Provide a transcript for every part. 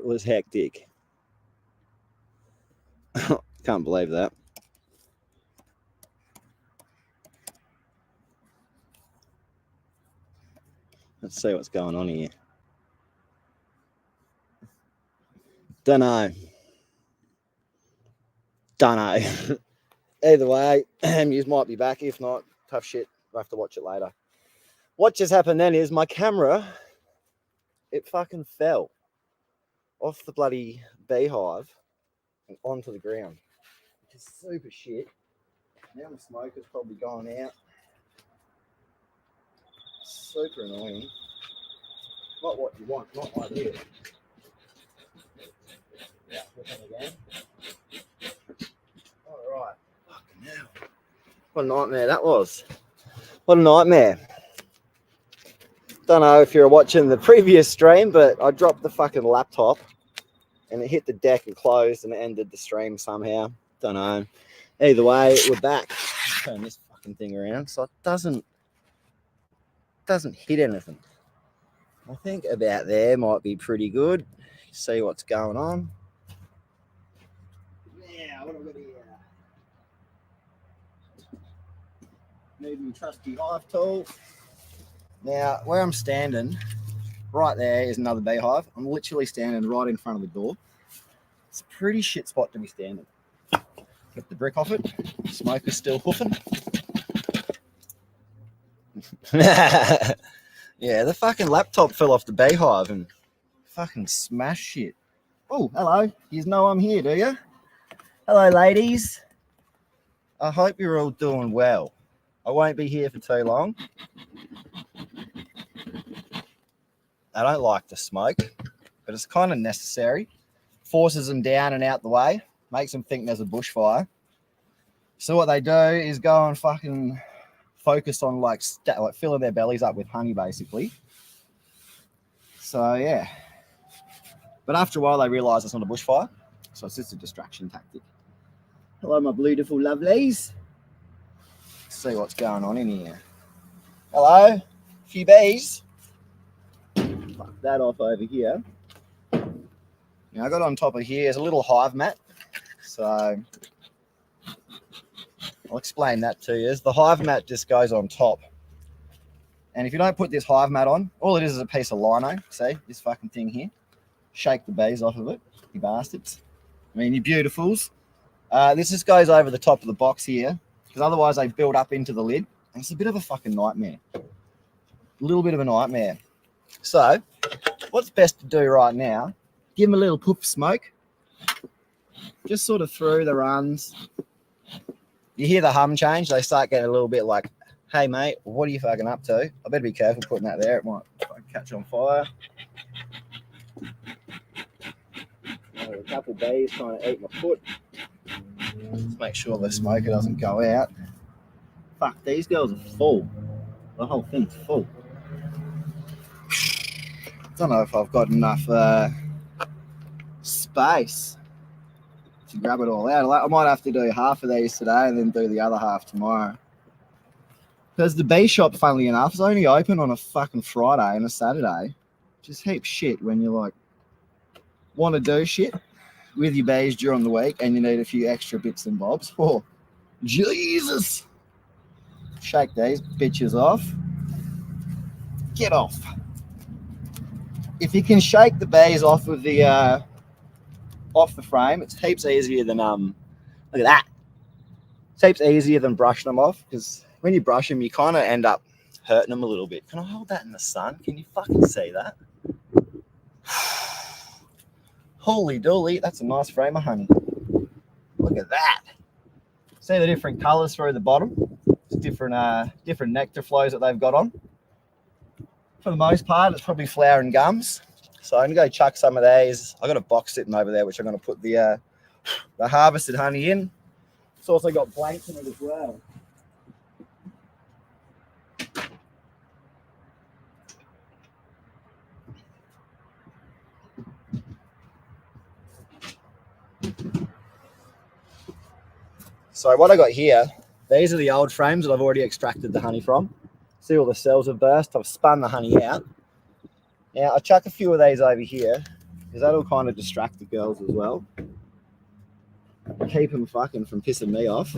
was hectic. Can't believe that. Let's see what's going on here. Don't know. Either way, you might be back. If not, tough shit. We'll have to watch it later. What just happened then is my camera, it fucking fell off the bloody beehive and onto the ground, which is super shit. Now my smoker's probably gone out. Super annoying. Not what you want, not ideal. Yeah, again. Alright. Fucking hell. What a nightmare that was. What a nightmare. Don't know if you're watching the previous stream, but I dropped the fucking laptop and it hit the deck and closed and it ended the stream somehow. Don't know. Either way, we're back. Turn this fucking thing around so it doesn't hit anything. I think about there might be pretty good. See what's going on. Yeah, what have we got here? Need my trusty hive tool. Now, where I'm standing, right there is another beehive. I'm literally standing right in front of the door. It's a pretty shit spot to be standing. Get the brick off it. Smoke is still hoofing. Yeah, the fucking laptop fell off the beehive and fucking smashed shit. Oh, hello. You know I'm here, do you? Hello, ladies. I hope you're all doing well. I won't be here for too long. I don't like the smoke, but it's kind of necessary. Forces them down and out the way. Makes them think there's a bushfire. So what they do is go and fucking focus on like filling their bellies up with honey, basically. So yeah. But after a while, they realise it's not a bushfire. So it's just a distraction tactic. Hello, my beautiful lovelies. Let's see what's going on in here. Hello. A few bees. Fuck that off over here. Now I got on top of here is a little hive mat. So I'll explain that to you. The hive mat just goes on top. And if you don't put this hive mat on, all it is a piece of lino. See, this fucking thing here. Shake the bees off of it, you bastards. I mean, you beautifuls. This just goes over the top of the box here, because otherwise they build up into the lid. And it's a bit of a fucking nightmare. A little bit of a nightmare. So, what's best to do right now, give them a little puff of smoke. Just sort of through the runs. You hear the hum change, they start getting a little bit like, hey mate, what are you fucking up to? I better be careful putting that there, it might catch on fire. A couple of bees trying to eat my foot. Just make sure the smoker doesn't go out. Fuck, these girls are full. The whole thing's full. Don't know if I've got enough space to grab it all out. I might have to do half of these today and then do the other half tomorrow. Because the bee shop, funnily enough, is only open on a fucking Friday and a Saturday. Just heaps shit when you like want to do shit with your bees during the week and you need a few extra bits and bobs. Oh, Jesus. Shake these bitches off. Get off. If you can shake the bees off of the frame, it's heaps easier than look at that. It's heaps easier than brushing them off, because when you brush them, you kind of end up hurting them a little bit. Can I hold that in the sun? Can you fucking see that? Holy dooly, that's a nice frame of honey. Look at that. See the different colours through the bottom? It's different nectar flows that they've got on. For the most part, it's probably flower and gums. So I'm going to go chuck some of these. I've got a box sitting over there, which I'm going to put the harvested honey in. It's also got blanks in it as well. So what I got here, these are the old frames that I've already extracted the honey from. See, all the cells have burst. I've spun the honey out. Now, I'll chuck a few of these over here because that'll kind of distract the girls as well. Keep them fucking from pissing me off.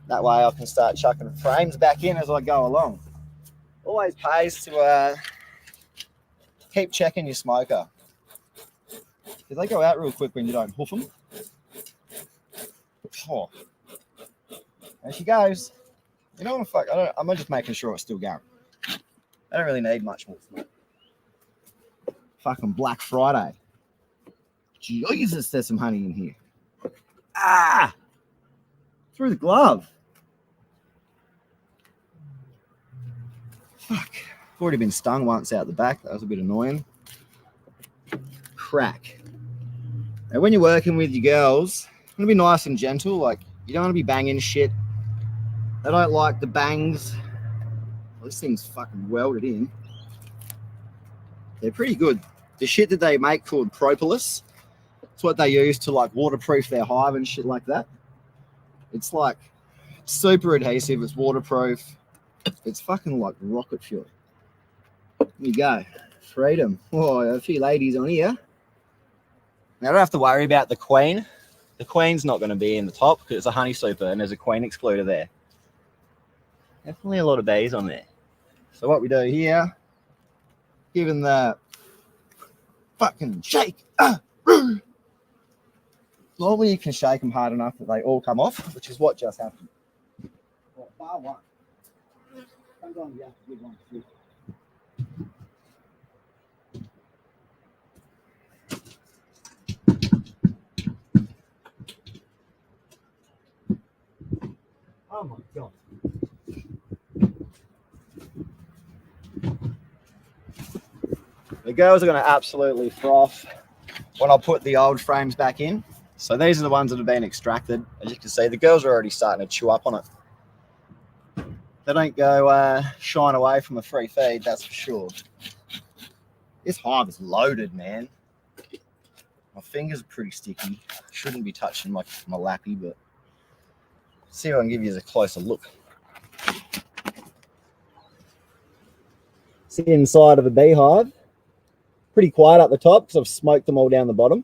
That way I can start chucking frames back in as I go along. Always pays to keep checking your smoker, because they go out real quick when you don't hoof them. Oh. There she goes. You know what? I'm just making sure it's still going. I don't really need much more smoke. Fucking Black Friday. Jesus, there's some honey in here. Ah! Through the glove. Fuck. I've already been stung once out the back. That was a bit annoying. Crack. Now, when you're working with your girls, you want to be nice and gentle. Like, you don't want to be banging shit. They don't like the bangs. Well, this thing's fucking welded in. They're pretty good. The shit that they make called propolis, it's what they use to like waterproof their hive and shit like that. It's like super adhesive. It's waterproof. It's fucking like rocket fuel. There you go. Freedom. Oh, a few ladies on here. Now I don't have to worry about the queen. The queen's not going to be in the top because it's a honey super and there's a queen excluder there. Definitely a lot of bees on there. So what we do here, given the fucking shake. Normally you can shake them hard enough that they all come off, which is what just happened. Well, bar one. Sometimes you have to give one too. Oh my God. The girls are going to absolutely froth when I put the old frames back in. So these are the ones that have been extracted. As you can see, the girls are already starting to chew up on it. They don't go shying away from a free feed, that's for sure. This hive is loaded, man. My fingers are pretty sticky. Shouldn't be touching my lappy, but see if I can give you a closer look. See inside of a beehive. Pretty quiet up the top because I've smoked them all down the bottom.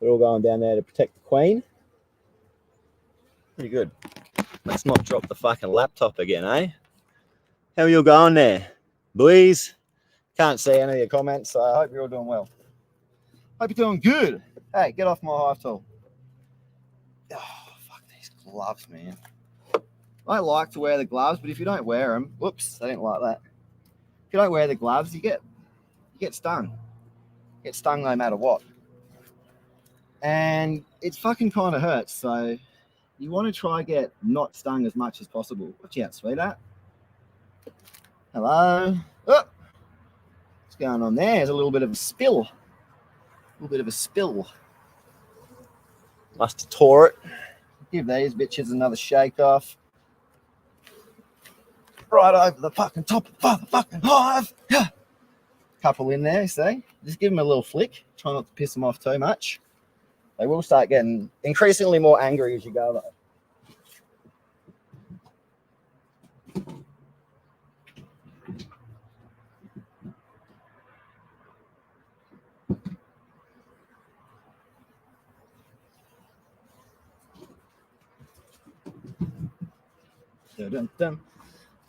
They're all going down there to protect the queen. Pretty good. Let's not drop the fucking laptop again, eh? How are you all going there? Boys? Can't see any of your comments, so I hope you're all doing well. Hope you're doing good. Hey, get off my hive tool. Oh, fuck these gloves, man. I don't like to wear the gloves, but if you don't wear them, whoops, I didn't like that. If you don't wear the gloves, you get stung. You get stung no matter what. And it's fucking kind of hurts, so you want to try get not stung as much as possible. Watch out, sweetheart. Hello. Oh, what's going on there? There's a little bit of a spill. Must have tore it. Give these bitches another shake off. Right over the fucking top of the fucking hive. Yeah. Couple in there, see? Just give them a little flick. Try not to piss them off too much. They will start getting increasingly more angry as you go, though.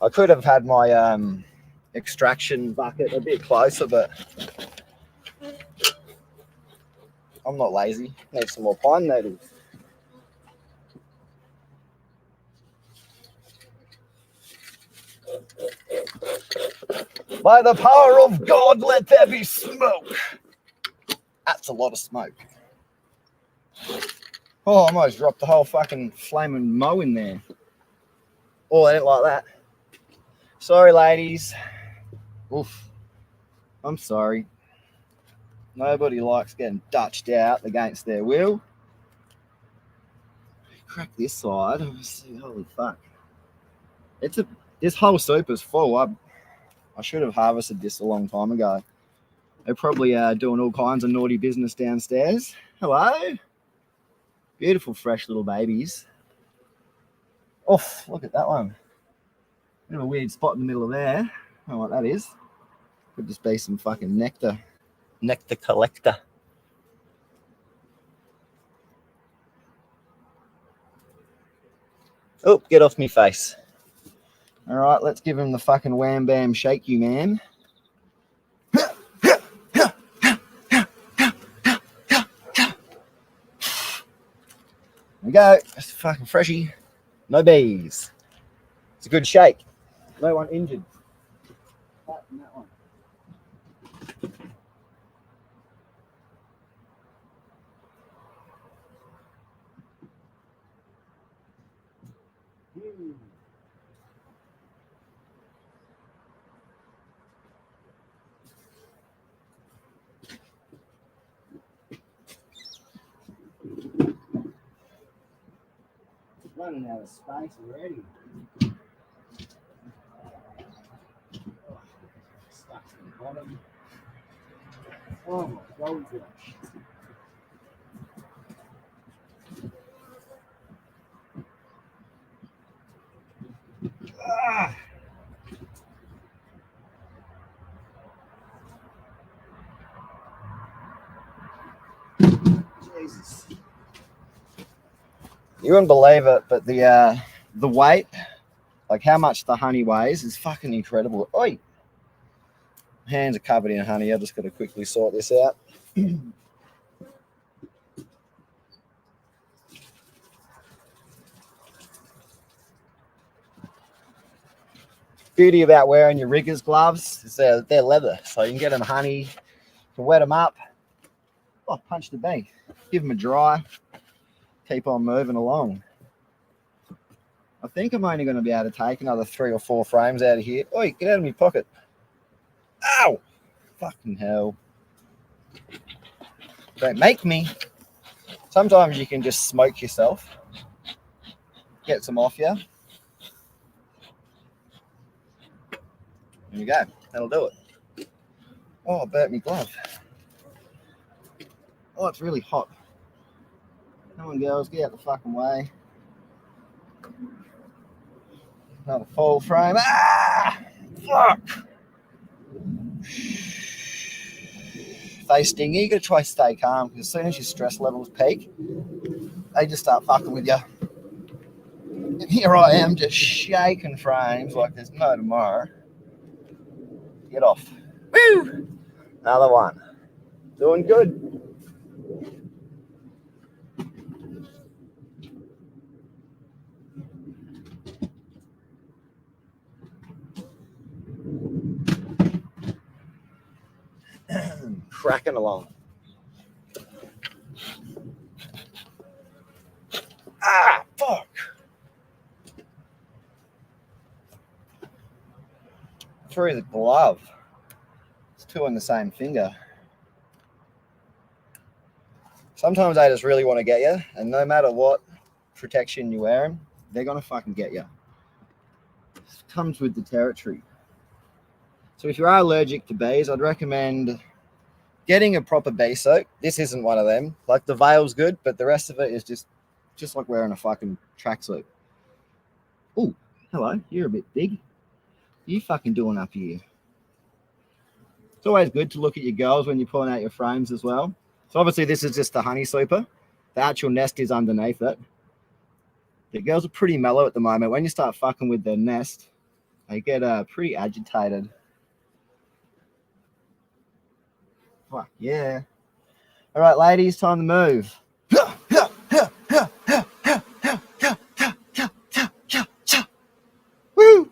I could have had my extraction bucket a bit closer, but I'm not lazy. Need some more pine needles. By the power of God, let there be smoke. That's a lot of smoke. Oh, I almost dropped the whole fucking flaming mow in there. Oh, I didn't like that. Sorry, ladies. Oof. I'm sorry. Nobody likes getting dutched out against their will. Crack this side. Holy fuck. This whole super's full. I should have harvested this a long time ago. They're probably doing all kinds of naughty business downstairs. Hello. Beautiful, fresh little babies. Oh, look at that one. Bit of a weird spot in the middle of there. I don't know what that is. Could just be some fucking nectar nectar collector. Oh, get off me face. All right, let's give him the fucking wham bam shake you, man. There we go. That's fucking freshy. No bees. It's a good shake. No one injured. Apart from that one. Running out of space already. Stuck to the bottom. Oh my goldfish. Ah. Jesus. You wouldn't believe it, but the weight, like how much the honey weighs, is fucking incredible. Oi! Hands are covered in honey. I just got to quickly sort this out. Beauty about wearing your riggers gloves is they're leather, so you can get them honey, you can wet them up. Oh, punch the bee. Give them a dry. Keep on moving along. I think I'm only going to be able to take another 3 or 4 frames out of here. Oi, get out of my pocket. Ow! Fucking hell. Don't make me. Sometimes you can just smoke yourself. Get some off you. There you go. That'll do it. Oh, I burnt my glove. Oh, it's really hot. Come on, girls, get out the fucking way. Another full frame. Ah! Fuck! Face sting. You gotta try to stay calm because as soon as your stress levels peak, they just start fucking with you. And here I am just shaking frames like there's no tomorrow. Get off. Woo! Another one. Doing good. Cracking along. Ah, fuck. Through the glove. It's 2 on the same finger. Sometimes they just really want to get you, and no matter what protection you're wearing, they're going to fucking get you. It comes with the territory. So if you are allergic to bees, I'd recommend getting a proper bee soak. This isn't one of them. Like the veil's good, but the rest of it is just like wearing a fucking tracksuit. Oh, hello. You're a bit big. What are you fucking doing up here? It's always good to look at your girls when you're pulling out your frames as well. So obviously this is just the honey sleeper. The actual nest is underneath it. The girls are pretty mellow at the moment. When you start fucking with their nest, they get pretty agitated. Fuck yeah. All right, ladies, time to move. Woo!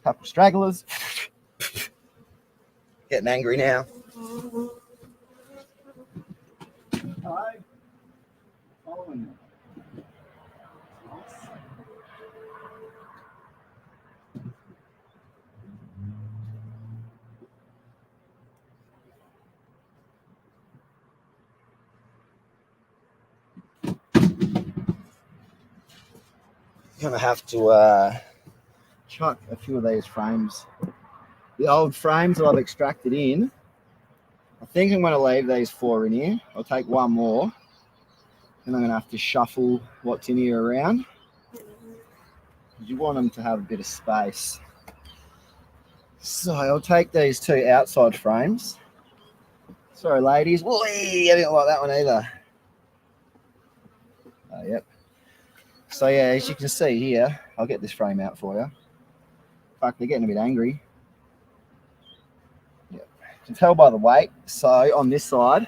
Couple stragglers. Getting angry now. Hello. Following me. Gonna have to chuck a few of these frames. The old frames that I've extracted in. I think I'm going to leave these 4 in here. I'll take one more. And I'm going to have to shuffle what's in here around. You want them to have a bit of space. So I'll take these 2 outside frames. Sorry, ladies. Whee! I didn't like that one either. Oh, yep. So, yeah, as you can see here, I'll get this frame out for you. Fuck, they're getting a bit angry. Yep. You can tell by the weight. So, on this side,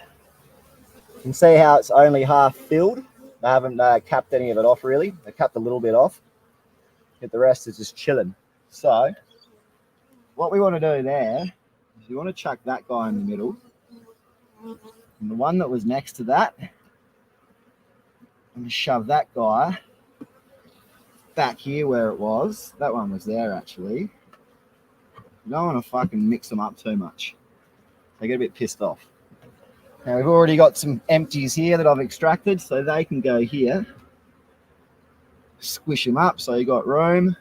you can see how it's only half filled. They haven't capped any of it off, really. They capped a little bit off. But the rest is just chilling. So, what we want to do there is you want to chuck that guy in the middle. And the one that was next to that, I'm going to shove that guy back here where it was. That one was there, actually. You don't want to fucking mix them up too much. They get a bit pissed off. Now, we've already got some empties here that I've extracted, so they can go here. Squish them up so you got room.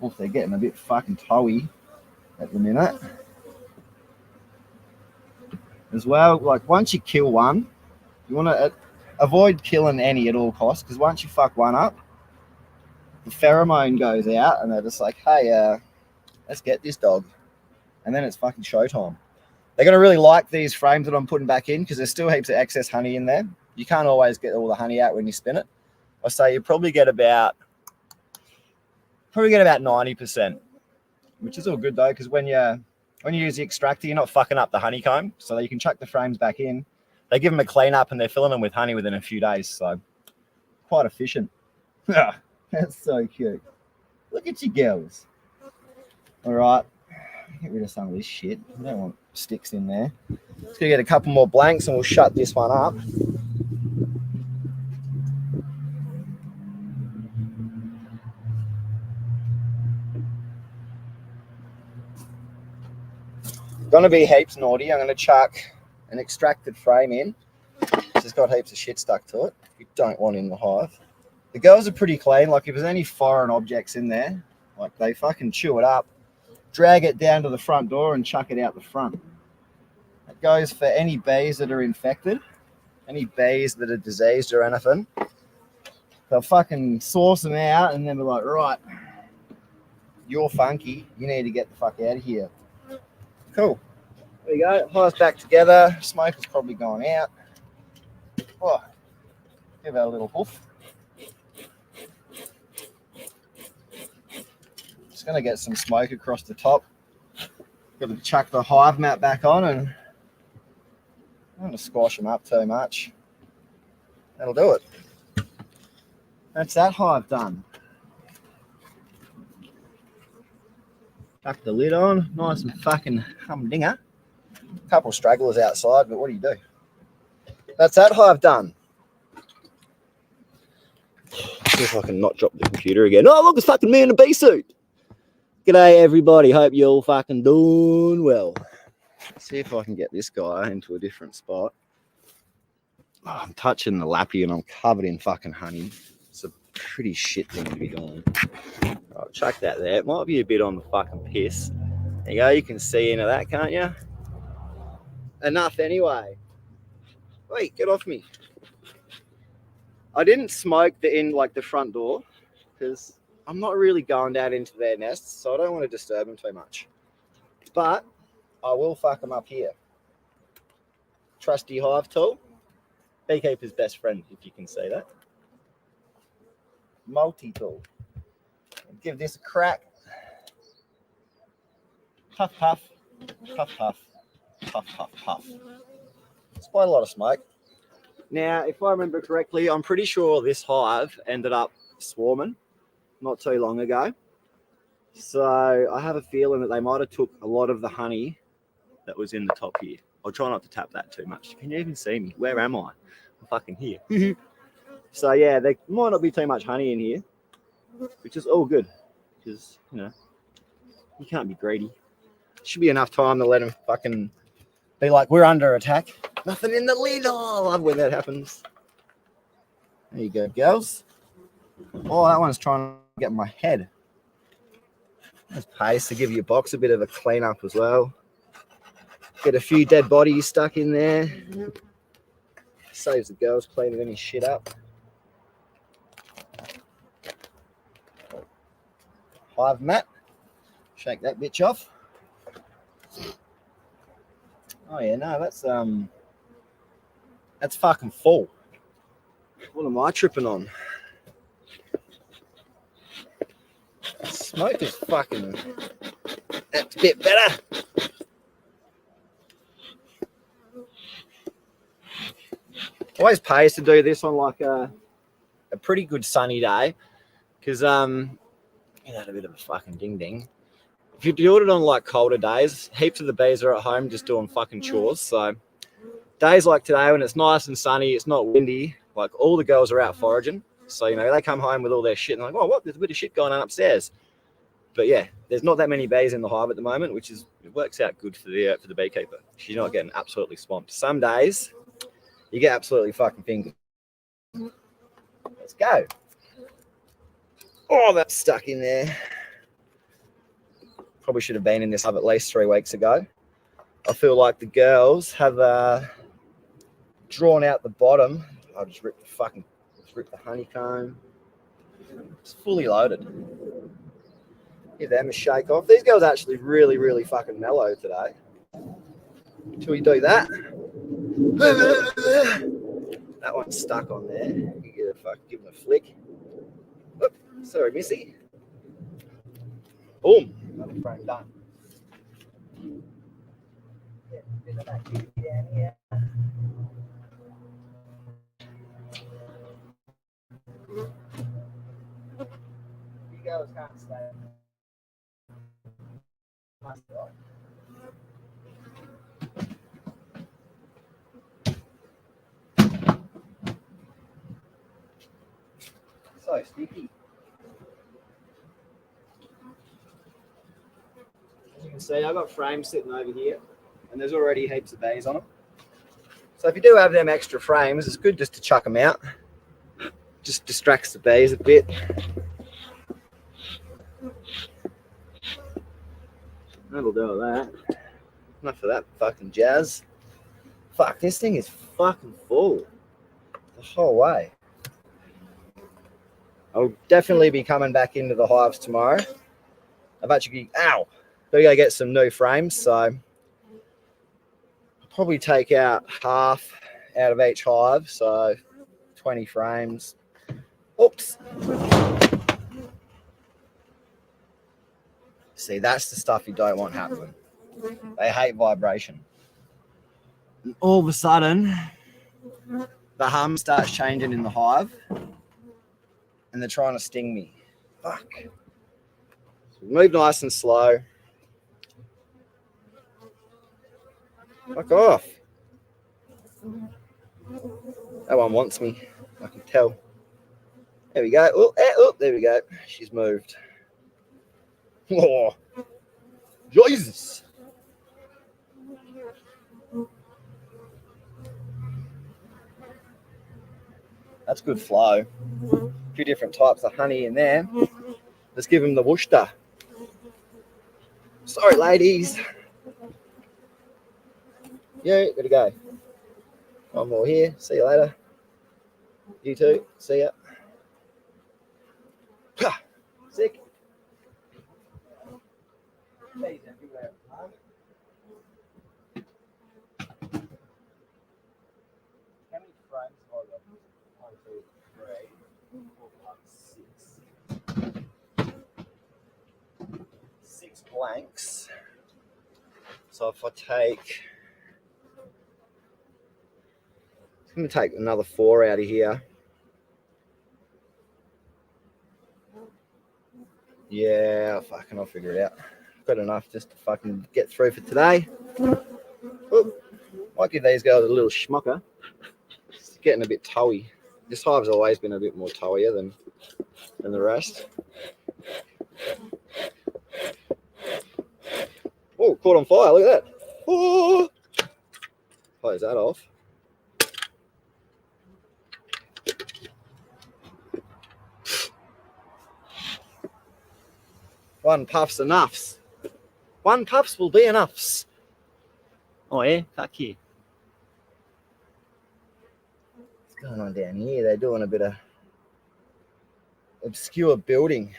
Oof, they're getting a bit fucking towy at the minute. As well, like once you kill one, you want to avoid killing any at all costs, because once you fuck one up, the pheromone goes out and they're just like, hey, let's get this dog. And then it's fucking showtime. They're going to really like these frames that I'm putting back in because there's still heaps of excess honey in there. You can't always get all the honey out when you spin it. I say you probably get about 90%, which is all good though, because when you use the extractor, you're not fucking up the honeycomb, so you can chuck the frames back in. They give them a clean up and they're filling them with honey within a few days, so quite efficient. That's so cute. Look at you girls. All right, get rid of some of this shit. We don't want sticks in there. Let's go get a couple more blanks and we'll shut this one up. Gonna be heaps naughty. I'm gonna chuck an extracted frame in. It's got heaps of shit stuck to it. You don't want in the hive. The girls are pretty clean. Like if there's any foreign objects in there, like they fucking chew it up, drag it down to the front door and chuck it out the front. That goes for any bees that are infected, any bees that are diseased or anything. They'll fucking source them out and then be like, right, you're funky. You need to get the fuck out of here. Cool. There you go. Hives back together. Smoke has probably gone out. Oh, give that a little hoof. Just going to get some smoke across the top. Got to chuck the hive mat back on and I'm going to squash them up too much. That'll do it. That's that hive done. Chuck the lid on. Nice and fucking humdinger. A couple of stragglers outside, but what do you do? That's that hive done. See if I can not drop the computer again. Oh, look, it's fucking me in a bee suit. G'day, everybody. Hope you're all fucking doing well. See if I can get this guy into a different spot. Oh, I'm touching the lappy and I'm covered in fucking honey. It's a pretty shit thing to be doing. I'll chuck that there. It might be a bit on the fucking piss. There you go. You can see into that, can't you? Enough anyway. Wait, get off me. I didn't smoke the front door because I'm not really going down into their nests, so I don't want to disturb them too much. But I will fuck them up here. Trusty hive tool. Beekeeper's best friend, if you can see that. Multi-tool. Give this a crack. Puff, puff. Puff, puff. Puff, puff, puff. It's quite a lot of smoke. Now, if I remember correctly, I'm pretty sure this hive ended up swarming not too long ago. So I have a feeling that they might have took a lot of the honey that was in the top here. I'll try not to tap that too much. Can you even see me? Where am I? I'm fucking here. So yeah, there might not be too much honey in here, which is all good because, you know, you can't be greedy. Should be enough time to let them fucking be like, we're under attack. Nothing in the lid. Oh, I love when that happens. There you go, girls. Oh, that one's trying to get in my head. There's paste to give your box a bit of a clean up as well. Get a few dead bodies stuck in there. Saves the girls cleaning any shit up. Hive mat. Shake that bitch off. Oh yeah, no, that's fucking full. What am I tripping on? Smoke is fucking. That's a bit better. Always pays to do this on like a pretty good sunny day, because you had a bit of a fucking ding ding. If you do it on like colder days, heaps of the bees are at home just doing fucking chores. So days like today when it's nice and sunny, it's not windy, like all the girls are out foraging. So, you know, they come home with all their shit and like, oh, what? There's a bit of shit going on upstairs. But yeah, there's not that many bees in the hive at the moment, which is, it works out good for the beekeeper. She's not getting absolutely swamped. Some days you get absolutely fucking fingered. Let's go. Oh, that's stuck in there. Probably should have been in this hive at least 3 weeks ago. I feel like the girls have drawn out the bottom. I'll just rip the honeycomb. It's fully loaded. Give them a shake off. These girls are actually really, really fucking mellow today. Until we do that. That one's stuck on there. You give them a flick. Oop, sorry, Missy. Boom. Another frame done. Bit of activity down here. You girls can't stay. So sticky. As you can see, I've got frames sitting over here, and there's already heaps of bees on them. So if you do have them extra frames, it's good just to chuck them out. Just distracts the bees a bit. That'll do that. Enough of that fucking jazz. Fuck, this thing is fucking full the whole way. I'll definitely be coming back into the hives tomorrow. I've actually, gotta go get some new frames, so I'll probably take out half out of each hive, so 20 frames. Oops. See, that's the stuff you don't want happening. They hate vibration. And all of a sudden, the hum starts changing in the hive, and they're trying to sting me. Fuck. So move nice and slow. Fuck off. That one wants me. I can tell. There we go. Oh, there we go. She's moved. Oh, Jesus. That's good flow. A few different types of honey in there. Let's give him the Worcester. Sorry, ladies. Yeah, gotta go. One more here. See you later. You too. See ya. Sick. Bees everywhere. How many frames have I got? 1, 2, 3, 4, 5, 6. 6 blanks. So if I take, I'm going to take another 4 out of here. Yeah, fucking I'll figure it out. Got enough just to fucking get through for today. Ooh, might give these girls a little schmucker. It's getting a bit towy. This hive's always been a bit more towier than the rest. Oh, caught on fire, look at that. Oh, close that off. One puff's enoughs. One puff's will be enoughs. Oh yeah, fuck you. What's going on down here? They're doing a bit of obscure building.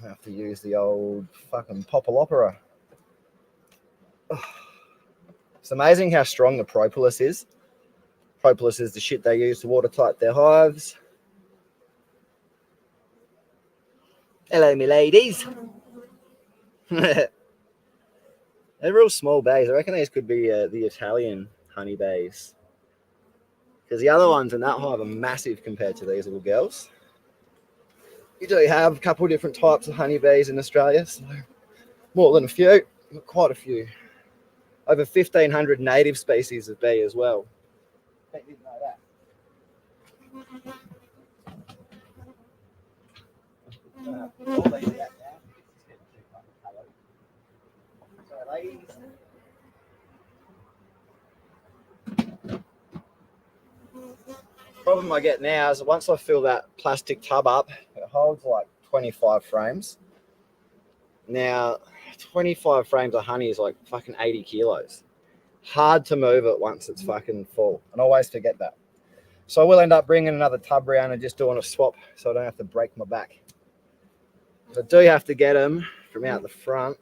I have to use the old fucking Popple Opera. Oh, It's amazing how strong the propolis is. Propolis is the shit they use to watertight their hives. Hello, me ladies. They're real small bays. I reckon these could be the Italian honey bays. Because the other ones in that hive are massive compared to these little girls. You do have a couple of different types of honeybees in Australia, so more than a few, quite a few. Over 1,500 native species of bee as well. I didn't know that. Sorry, ladies. Problem I get now is once I fill that plastic tub up, it holds like 25 frames. Now, 25 frames of honey is like fucking 80 kilos. Hard to move it once it's fucking full. And I always forget that. So I will end up bringing another tub around and just doing a swap so I don't have to break my back. So I do have to get them from out the front,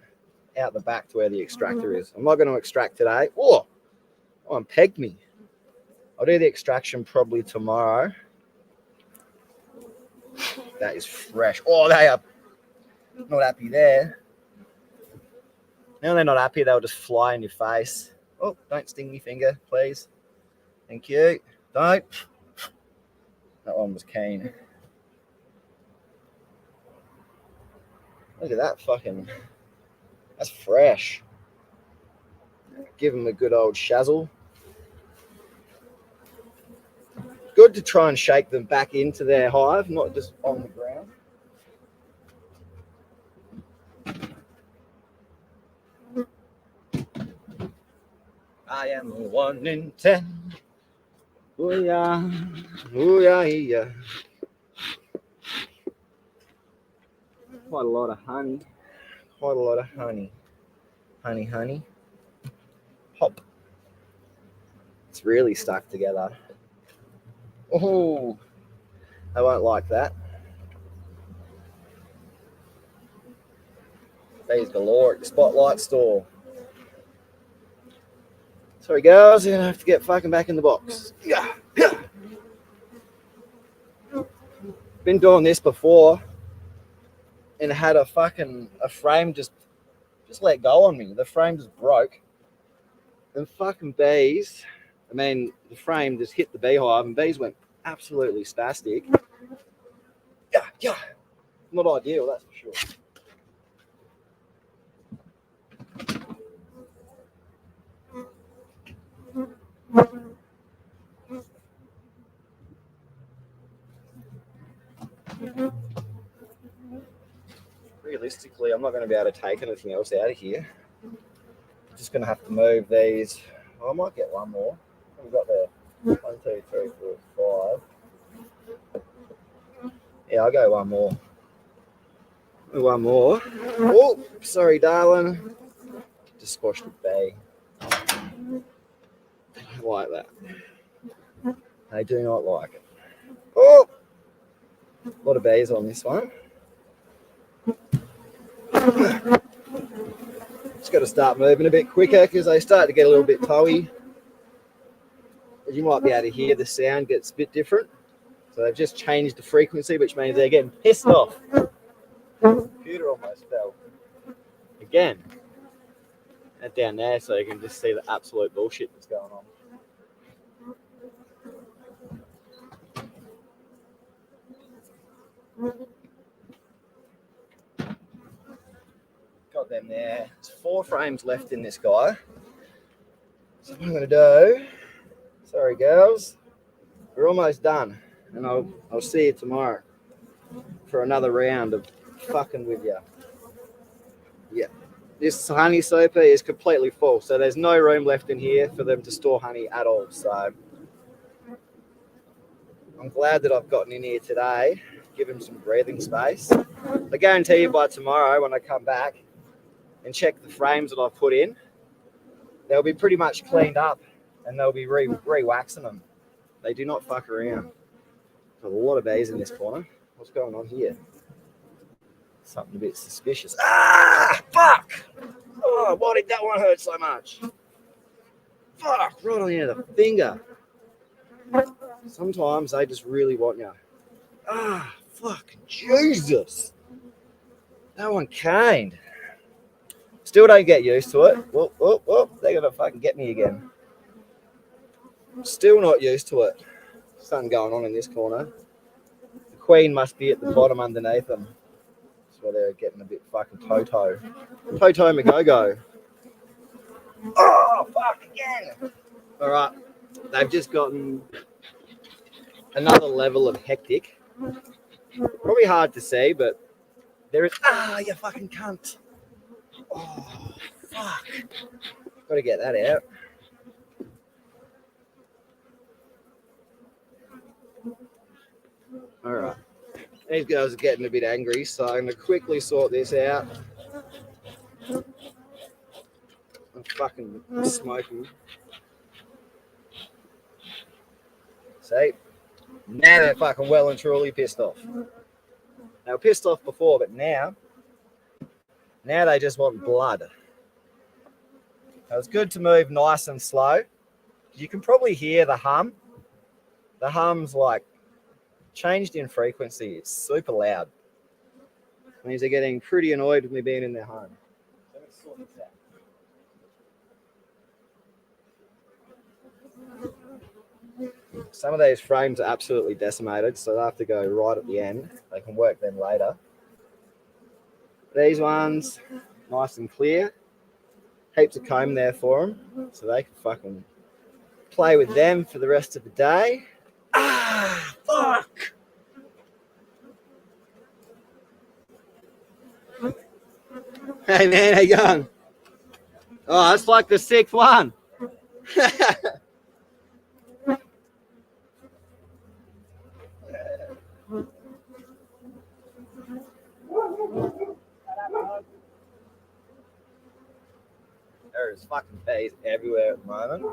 out the back to where the extractor is. I'm not going to extract today. Oh, one pegged me. I'll do the extraction probably tomorrow. That is fresh. Oh, they are not happy there. Now they're not happy, they'll just fly in your face. Oh, don't sting me finger, please. Thank you. Don't. That one was keen. Look at that fucking... That's fresh. Give them a good old shazzle. Good to try and shake them back into their hive, not just on the ground. I am a 1 in 10. Ooh yeah, yeah. Quite a lot of honey. Quite a lot of honey. Honey. Hop. It's really stuck together. Oh, I won't like that. Bees galore at the Spotlight store. Sorry, girls, you're gonna have to get fucking back in the box. Yeah. Been doing this before, and had a frame just let go on me. The frame just broke, and fucking bees. I mean, the frame just hit the beehive, and bees went absolutely spastic. Yeah. Not ideal, that's for sure. Realistically, I'm not going to be able to take anything else out of here. I'm just going to have to move these. Oh, I might get one more. We've got there 1, 2, 3, 4, 5. Yeah, I'll go one more. One more. Oh, sorry, darling. Just squashed the bee. They don't like that. They do not like it. Oh, a lot of bees on this one. Just got to start moving a bit quicker because they start to get a little bit toey. As you might be able to hear, the sound gets a bit different. So they've just changed the frequency, which means they're getting pissed off. Computer almost fell. Again. And down there so you can just see the absolute bullshit that's going on. Got them there. There's 4 frames left in this guy. So what I'm going to do, sorry girls, we're almost done. And I'll see you tomorrow for another round of fucking with you. Yeah. This honey super is completely full. So there's no room left in here for them to store honey at all. So I'm glad that I've gotten in here today. Give them some breathing space. I guarantee you by tomorrow when I come back and check the frames that I've put in, they'll be pretty much cleaned up and they'll be re-waxing them. They do not fuck around. There's a lot of bees in this corner. What's going on here? Something a bit suspicious. Ah, fuck! Oh, why did that one hurt so much? Fuck, right on the end of the finger. Sometimes they just really want you. Ah, fucking Jesus. That one caned. Still don't get used to it. Whoop, whoop, whoop. They're going to fucking get me again. Still not used to it. Something going on in this corner. The queen must be at the bottom underneath them. That's why they're getting a bit fucking Toto. Toto McGogo. Oh, fuck again. All right. They've just gotten another level of hectic. Probably hard to see, but there is. Ah, you fucking cunt. Oh, fuck. Got to get that out. All right. These guys are getting a bit angry, so I'm going to quickly sort this out. I'm fucking smoking. See? Now they're fucking well and truly pissed off. They were pissed off before, but now they just want blood. Now it's good to move nice and slow. You can probably hear the hum. The hum's like changed in frequency. It's super loud. It means they're getting pretty annoyed with me being in their home. So let's sort this out. Some of these frames are absolutely decimated, so they'll have to go right at the end. They can work them later. These ones, nice and clear. Heaps of comb there for them, so they can fucking play with them for the rest of the day. Ah, fuck! Hey man, how you going? Oh, that's like the sixth one. There's fucking bees everywhere at the moment.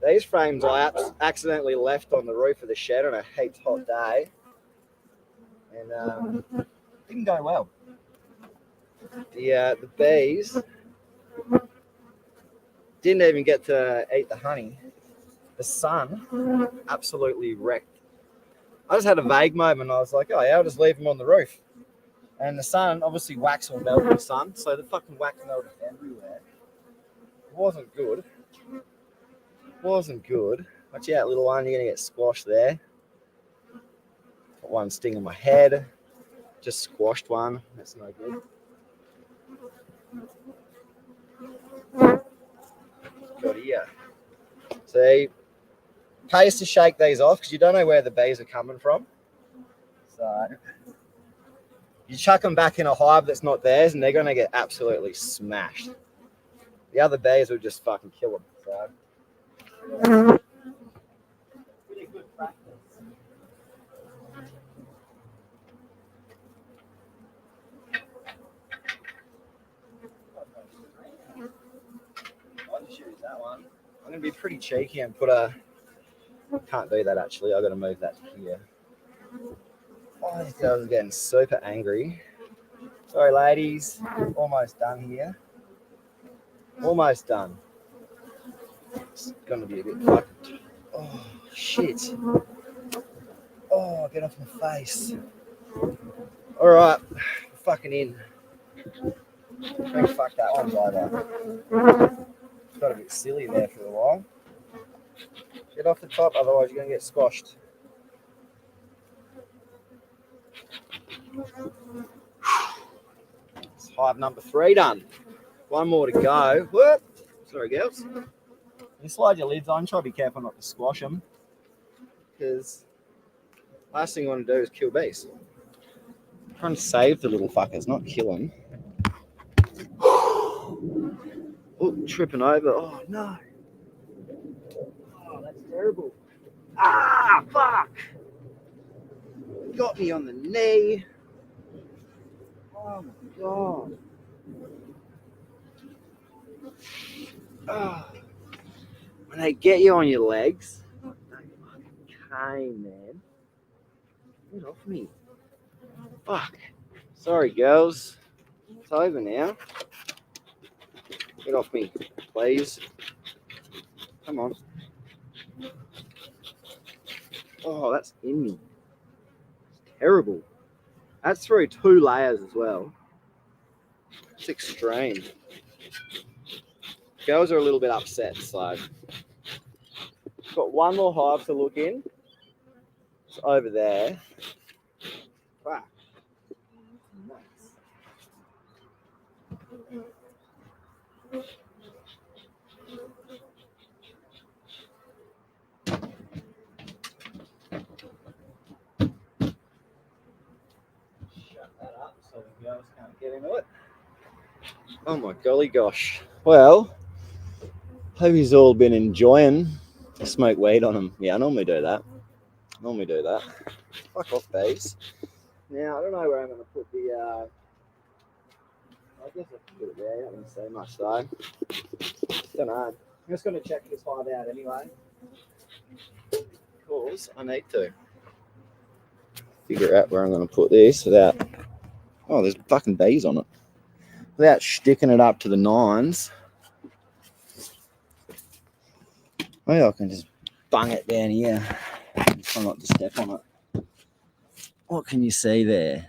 These frames I accidentally left on the roof of the shed on a heaps hot day, and didn't go well. The bees didn't even get to eat the honey. The sun absolutely wrecked. I just had a vague moment. I was like, oh yeah, I'll just leave them on the roof. And the sun, obviously wax will melt in the sun, so the fucking wax melted everywhere. It wasn't good. Wasn't good. Watch out, little one, you're gonna get squashed there. Got one sting in my head. Just squashed one. That's no good. Got here. See, pays to shake these off because you don't know where the bees are coming from. So you chuck them back in a hive that's not theirs, and they're gonna get absolutely smashed. The other bees will just fucking kill them. So. Pretty good practice. I'll just use that one. I'm gonna be pretty cheeky and put a. Can't do that actually. I got to move that to here. Oh, these girls are getting super angry. Sorry, ladies. Almost done here. Almost done. It's gonna be a bit fucking. Oh shit. Oh, get off my face. All right, fucking in. Oh, fuck that one's over. Got a bit silly there for a while. Get off the top, otherwise you're gonna get squashed. It's hive number 3 done. One more to go. Whoop. Sorry, girls. You slide your lids on. Try to be careful not to squash them, because last thing you want to do is kill bees. I'm trying to save the little fuckers, not kill them. Oh, tripping over. Oh no. Oh, that's terrible. Ah, fuck. Got me on the knee. Oh my god. Oh. When they get you on your legs, they fucking came, man. Get off me. Fuck. Sorry, girls. It's over now. Get off me, please. Come on. Oh, that's in me. It's terrible. That's through 2 layers as well. It's extreme. Girls are a little bit upset, so got one more hive to look in. It's over there. Wow. Shut that up so the girls can't get into it. Oh my golly gosh. Well, hope you've all been enjoying smoke weed on them. Yeah, I normally do that. Fuck off, bees. Now, I don't know where I'm going to put the, I guess I can put it there. I don't say much though. Don't know. I'm just going to check this hive out anyway. Because I need to figure out where I'm going to put this without, oh, there's fucking bees on it. Without sticking it up to the nines. Maybe I can just bung it down here. Try not to step on it. What can you see there?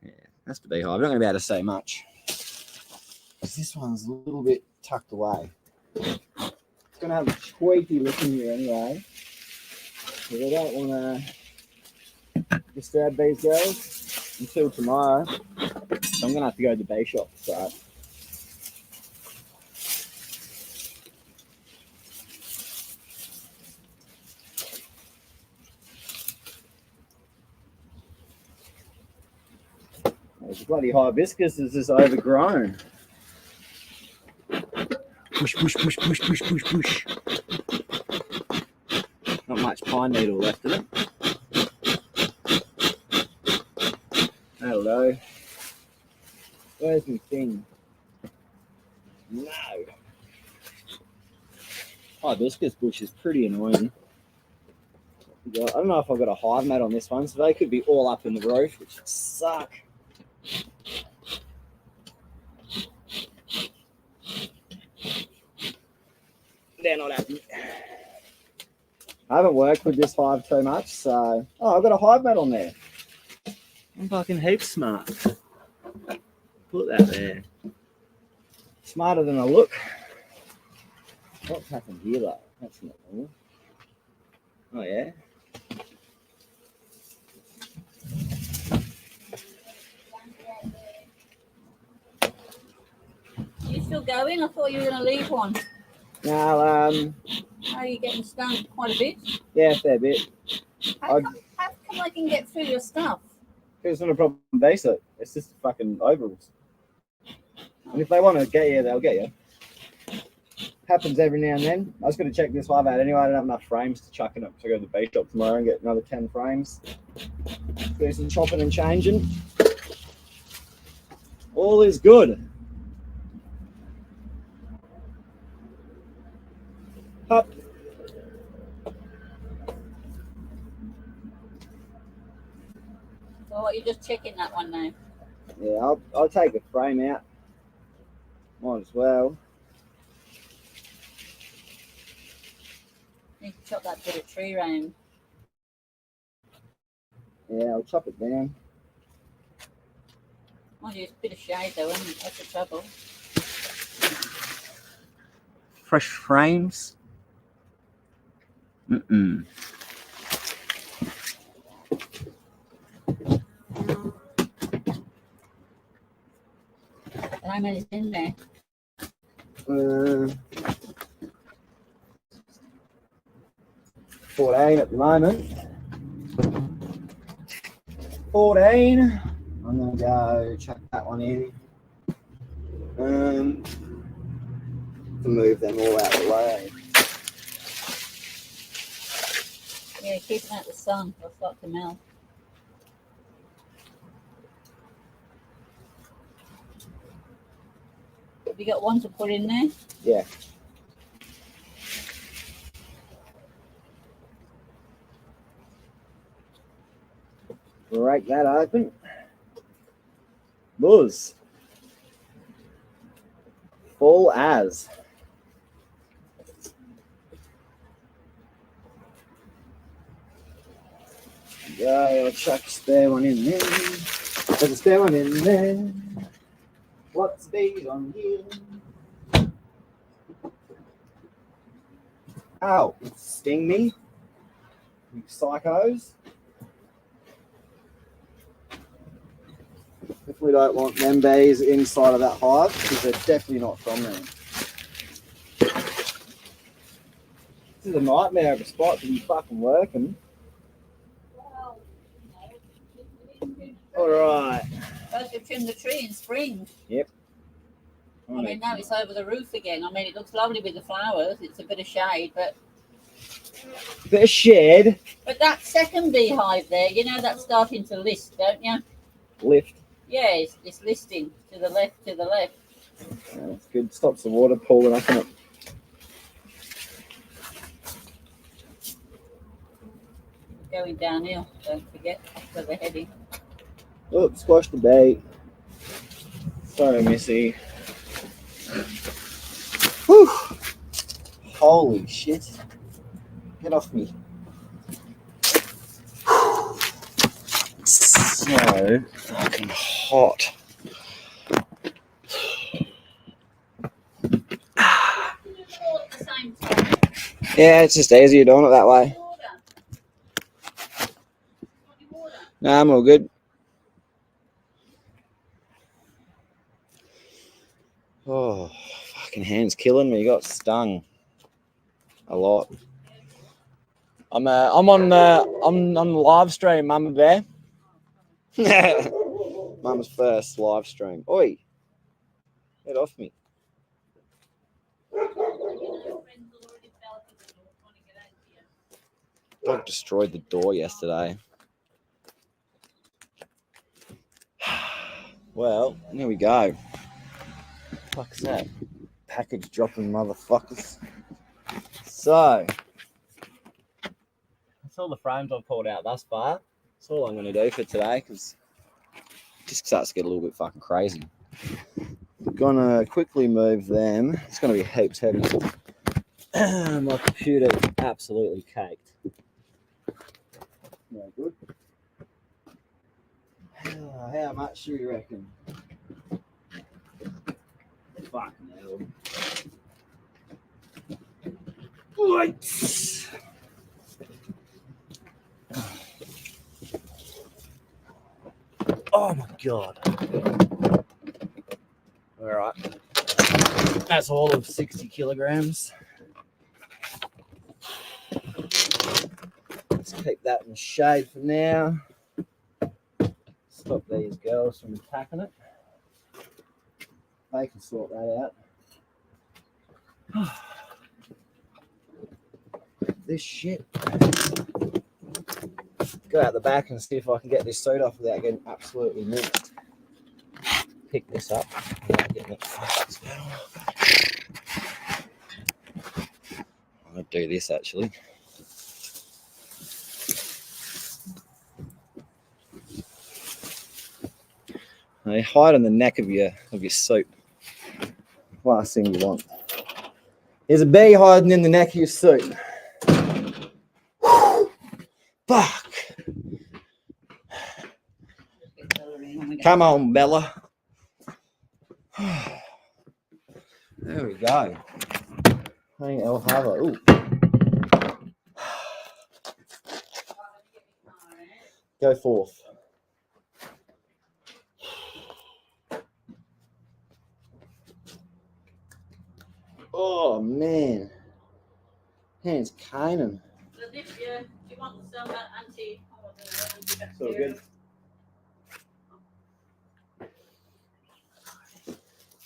Yeah, that's the beehive. I'm not going to be able to say much. Because this one's a little bit tucked away. It's going to have a tweaky look in here anyway. Because I don't want to disturb these girls until tomorrow. So I'm going to have to go to the bee shop to start. The bloody hibiscus is just overgrown. Push, push, push, push, push, push, push. Not much pine needle left in it. Hello. Where's my thing? No. Hibiscus bush is pretty annoying. I don't know if I've got a hive mat on this one, so they could be all up in the roof, which would suck. They're not happy. I haven't worked with this hive too much, so... Oh, I've got a hive mat on there. I'm fucking heaps smart. Put that there. Smarter than I look. What's happened here, though? That's not normal. Oh, yeah? You still going? I thought you were going to leave one. No, How are you getting stung quite a bit? yeah, a fair bit. How come I can get through your stuff? It's not a problem base it. It's just fucking overalls. And if they want to get you, they'll get you. Happens every now and then. I was going to check this hive out anyway. I don't have enough frames to chuck it up. So I go to the bee shop tomorrow and get another 10 frames. Do some chopping and changing. All is good. Up. So what, you're just checking that one now? Yeah, I'll take a frame out. Might as well. You can chop that bit of tree round. Yeah, I'll chop it down. Mind you, it's a bit of shade though, isn't it? That's the trouble. Fresh frames. Mm-mm. How many's in there? 14 at the moment. 14. I'm going to go chuck that one in. To move them all out of the way. Yeah, keep them out the sun. They'll start to melt. Have you got one to put in there? Yeah. Break that open. Buzz. Full as. Yeah, I'll chuck a spare one in there. There's a spare one in there. What's bees on here? Ow, sting me. You psychos. Definitely don't want them bees inside of that hive because they're definitely not from there. This is a nightmare of a spot to be fucking working. Alright. Supposed to trim the tree in spring. Yep. I mean, now it's over the roof again. I mean, it looks lovely with the flowers. It's a bit of shade, but Bit of shade. But that second beehive there, you know, that's starting to list, don't you? Lift. Yeah, it's listing to the left, to the left. Yeah, that's good. Stops the water pooling up in it. Going downhill, don't forget where they're heading. Oh, squash the bait. Sorry, Missy. Whew. Holy shit. Get off me. So fucking hot. Yeah, it's just easier doing it that way. Nah, I'm all good. Oh, fucking hand's killing me. Got stung a lot. I'm on the live stream, Mama Bear. Mama's first live stream. Oi, get off me. Dog destroyed the door yesterday. Well, here we go. Fuck's that? Package dropping motherfuckers. So, that's all the frames I've pulled out thus far. That's all I'm going to do for today because it just starts to get a little bit fucking crazy. Gonna quickly move them. It's going to be heaps heavy. My computer is absolutely caked. No good. How much do you reckon? Fucking hell. Right. Oh my god. Alright. That's all of 60 kilograms. Let's keep that in the shade for now. Stop these girls from attacking it. They can sort that out. This shit. Go out the back and see if I can get this suit off without getting absolutely mixed. Pick this up without getting it fucked as well. I'm going to do this actually. They hide on the neck of your suit. Last thing you want. There's a bee hiding in the neck of your suit. Fuck. Come on, Bella. There we go. Hey, El Hava. Ooh. Go forth. Oh man, hands caning. So this year, do you want some anti? So good.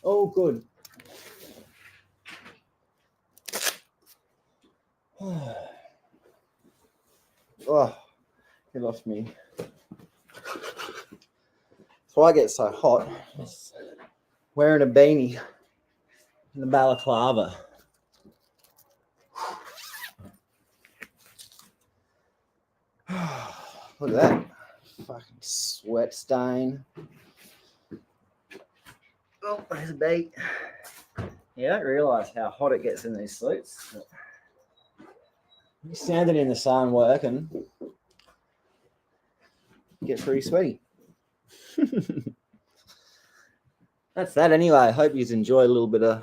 Oh, good. Oh, get off me. That's why I get so hot. Just wearing a beanie and a balaclava. Look at that. Fucking sweat stain. Oh, there's a bait. You don't realise how hot it gets in these suits. You're standing in the sun working, get pretty sweaty. That's that anyway. I hope you enjoy a little bit of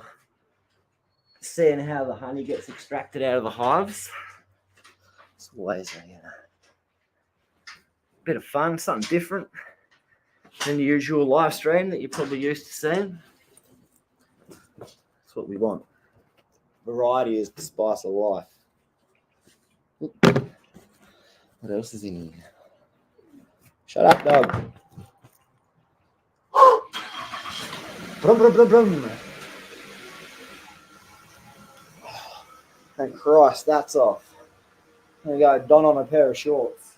seeing how the honey gets extracted out of the hives. It's always a bit of fun, something different than the usual live stream that you're probably used to seeing. That's what we want. Variety is the spice of life. What else is in here? Shut up, dog. Brum, brum, brum, brum. Thank Christ, that's off. There we go, don on a pair of shorts.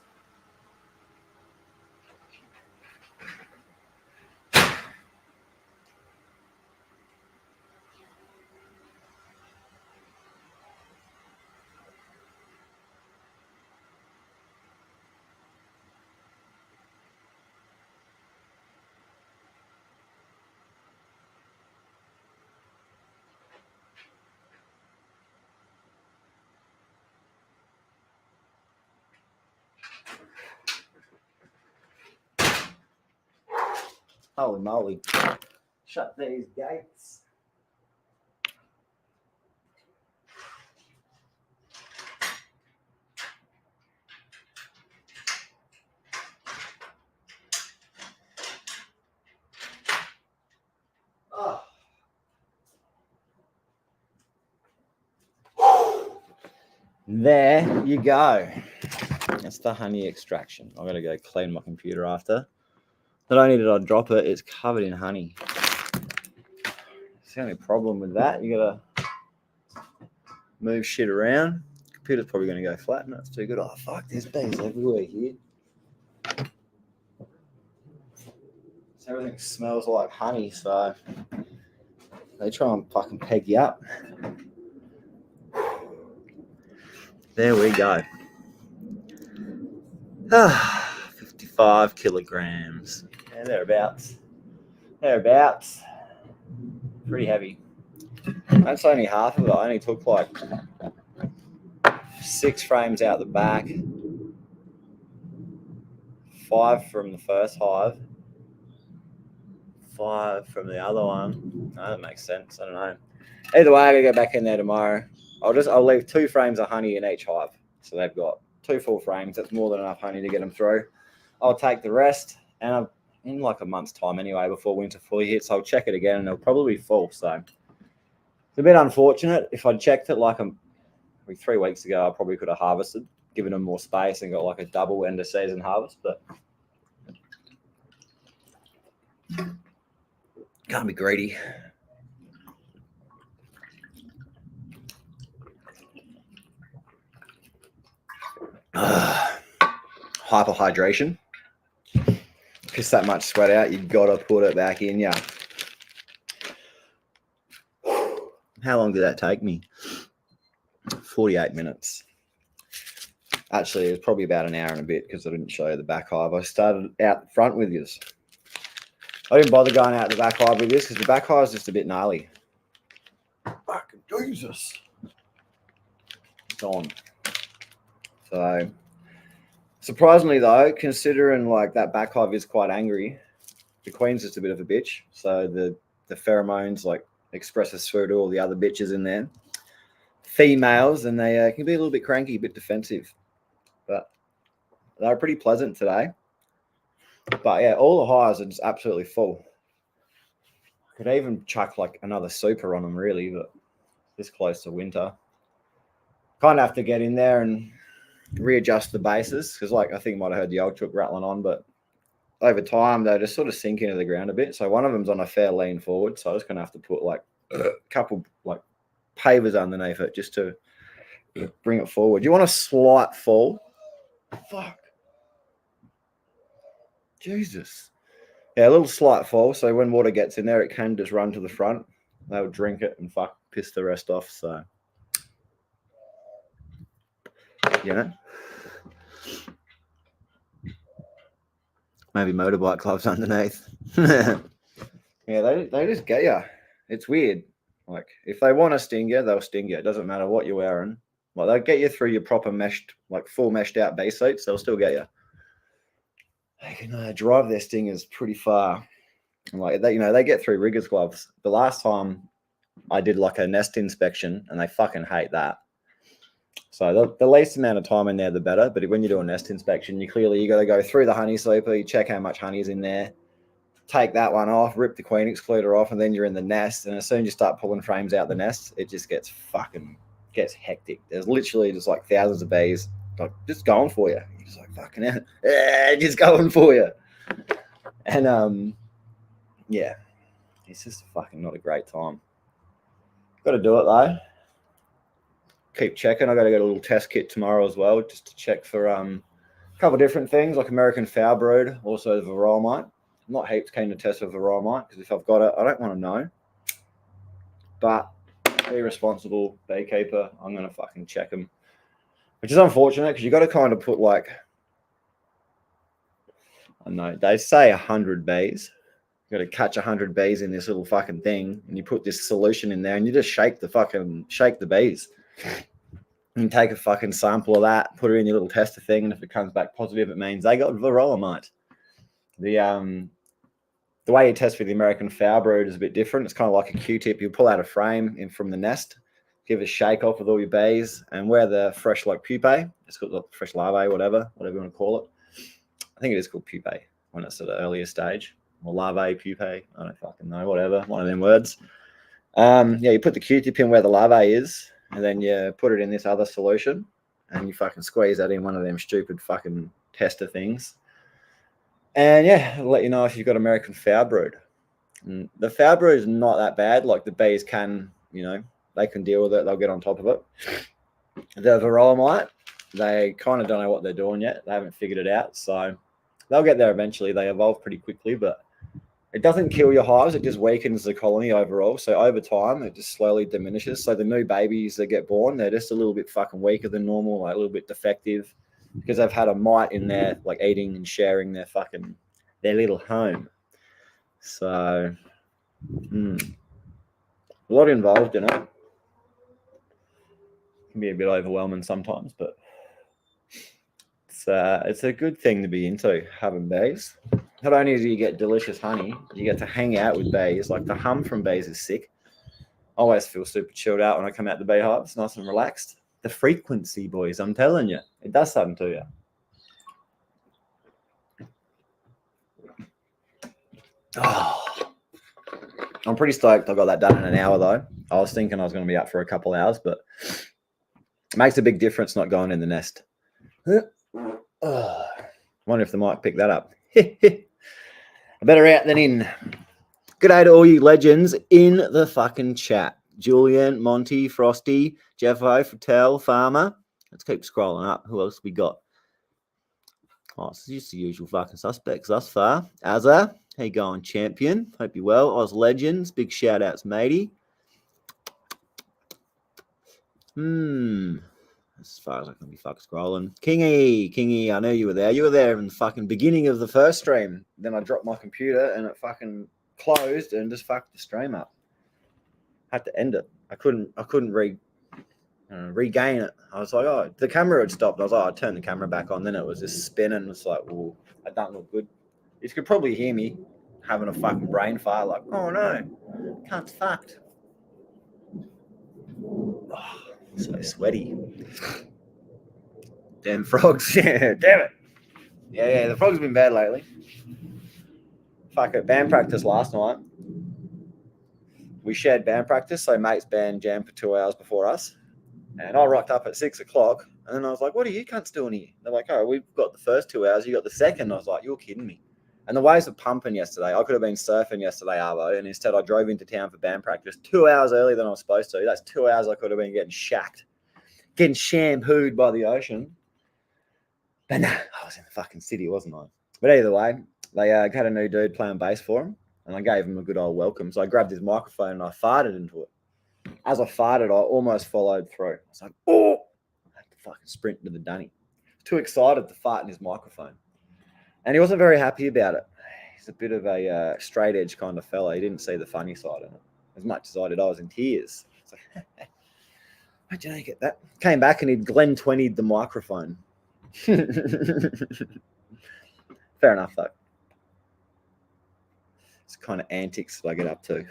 Holy moly. Shut these gates. Oh. There you go. That's the honey extraction. I'm going to go clean my computer after. Not only did I drop it, it's covered in honey. It's the only problem with that. You got to move shit around. Computer's probably going to go flat, and that's too good. Oh, fuck, there's bees everywhere here. So everything smells like honey, so they try and fucking peg you up. There we go. 55 kilograms. Yeah, thereabouts. Thereabouts. Pretty heavy. That's only half of it. I only took like 6 frames out the back, 5 from the first hive, 5 from the other one. No, that makes sense. I don't know. Either way, I gotta go back in there tomorrow. I'll leave 2 frames of honey in each hive. So they've got 2 full frames. That's more than enough honey to get them through. I'll take the rest, and I'm in like a month's time anyway before winter fully hits. I'll check it again, and it'll probably be full. So it's a bit unfortunate. If I'd checked it like 3 weeks ago, I probably could have harvested, given them more space, and got like a double end of season harvest. But can't be greedy. Hyperhydration. Piss that much sweat out, you gotta put it back in ya. How long did that take me? 48 minutes. Actually, it was probably about an hour and a bit because I didn't show you the back hive. I started out front with this. I didn't bother going out the back hive with this because the back hive is just a bit gnarly. Fucking Jesus. It's on. So, surprisingly though, considering like that back hive is quite angry, the queen's just a bit of a bitch. So the pheromones like expresses through to all the other bitches in there, females, and they can be a little bit cranky, a bit defensive. But they're pretty pleasant today. But yeah, all the hives are just absolutely full. Could even chuck like another super on them really, but this close to winter. Kind of have to get in there and readjust the bases because like I think you might have heard the old chook rattling on, but over time they just sort of sink into the ground a bit. So one of them's on a fair lean forward, so I'm just gonna have to put like a couple like pavers underneath it just to bring it forward. You want a slight fall? Fuck. Jesus. Yeah, a little slight fall. So when water gets in there, it can just run to the front. They'll drink it and piss the rest off. So you know, maybe motorbike gloves underneath. Yeah, they just get you. It's weird. Like, if they want to sting you, they'll sting you. It doesn't matter what you're wearing. Like, they'll get you through your proper meshed, like full meshed out base suits. They'll still get you. They can drive their stingers pretty far. And like they, they get through riggers gloves. The last time I did like a nest inspection, and they fucking hate that. So the least amount of time in there, the better. But when you do a nest inspection, you got to go through the honey sleeper, you check how much honey is in there, take that one off, rip the queen excluder off, and then you're in the nest. And as soon as you start pulling frames out the nest, it just gets hectic. There's literally just like thousands of bees like just going for you. You're just like fucking hell, just going for you. And yeah, it's just fucking not a great time. Got to do it though. Keep checking. I got to get a little test kit tomorrow as well, just to check for a couple of different things like American foul brood, also the varroa mite. I'm not heaps keen to test for varroa mite because if I've got it, I don't want to know. But be responsible beekeeper. I'm gonna fucking check them, which is unfortunate because you got to kind of put like, I don't know, they say 100 bees. You got to catch 100 bees in this little fucking thing, and you put this solution in there, and you just shake the bees. You take a fucking sample of that, put it in your little tester thing, and if it comes back positive, it means they got varroa mite. The way you test for the American foul brood is a bit different. It's kind of like a Q-tip. You pull out a frame in from the nest, give it a shake off with all your bees, and where the fresh like pupae, it's called like fresh larvae, whatever you want to call it. I think it is called pupae when it's at an earlier stage. Or larvae, pupae, I don't fucking know, whatever, one of them words. You put the Q-tip in where the larvae is, and then you put it in this other solution, and you fucking squeeze that in one of them stupid fucking tester things. And yeah, it'll let you know if you've got American foul brood. And the foul brood is not that bad. Like the bees can, they can deal with it. They'll get on top of it. The varroa mite, they kind of don't know what they're doing yet. They haven't figured it out. So they'll get there eventually. They evolve pretty quickly, but it doesn't kill your hives. It just weakens the colony overall. So over time, it just slowly diminishes. So the new babies that get born, they're just a little bit fucking weaker than normal, like a little bit defective, because they've had a mite in there, like eating and sharing their little home. So a lot involved in it. Can be a bit overwhelming sometimes, but it's a good thing to be into, having bees. Not only do you get delicious honey, you get to hang out with bees. Like the hum from bees is sick. I always feel super chilled out when I come out the beehive. It's nice and relaxed. The frequency, boys, I'm telling you, it does something to you. Oh, I'm pretty stoked I got that done in an hour though. I was thinking I was going to be up for a couple hours, but it makes a big difference not going in the nest. Wonder if they might pick that up. Better out than in. Good day to all you legends in the fucking chat. Julian, Monty, Frosty, Jeffo, Fattel, Farmer. Let's keep scrolling up. Who else we got? Oh, it's just the usual fucking suspects thus far. Azza, how you going, champion? Hope you're well. Oz Legends, big shout outs, matey. As far as I can be fucking scrolling. Kingy, I know you were there. You were there in the fucking beginning of the first stream. Then I dropped my computer and it fucking closed and just fucked the stream up. Had to end it. I couldn't regain it. I was like, oh, the camera had stopped. I was like, I turned the camera back on. Then it was just spinning. It's like, well, I don't look good. You could probably hear me having a fucking brain fart. Like, oh no, can't fucked. Oh, so sweaty. Damn frogs. Yeah, damn it. Yeah, the frogs have been bad lately. Fuck it. Band practice last night. We shared band practice, so mates band jammed for 2 hours before us. And I rocked up at 6 o'clock, and then I was like, what are you cunts doing here? They're like, oh, we've got the first 2 hours, you got the second. I was like, you're kidding me. And the waves were pumping yesterday. I could have been surfing yesterday, Arvo, and instead I drove into town for band practice 2 hours earlier than I was supposed to. That's 2 hours I could have been getting shacked, getting shampooed by the ocean. But nah, I was in the fucking city, wasn't I? But either way, they had a new dude playing bass for him, and I gave him a good old welcome. So I grabbed his microphone and I farted into it. As I farted, I almost followed through. I was like, oh! I had to fucking sprint to the dunny. Too excited to fart in his microphone. And he wasn't very happy about it. He's a bit of a straight edge kind of fella. He didn't see the funny side in it. as much as I did. I was in tears. It's like, how'd you get that? Came back and he'd Glen 20'd the microphone. Fair enough, though. It's kind of antics I get up to.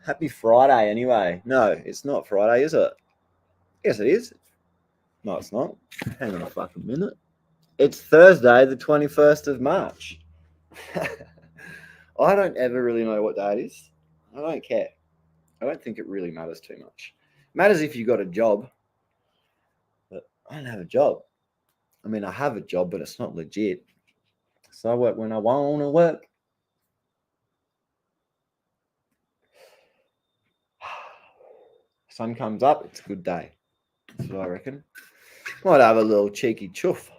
Happy Friday, anyway. No, it's not Friday, is it? Yes, it is. No, it's not. Hang on a fucking minute. It's Thursday, the 21st of March. I don't ever really know what day it is. I don't care. I don't think it really matters too much. It matters if you got a job. But I don't have a job. I mean, I have a job, but it's not legit. So I work when I want to work. Sun comes up, it's a good day. That's what I reckon. Might have a little cheeky chuff.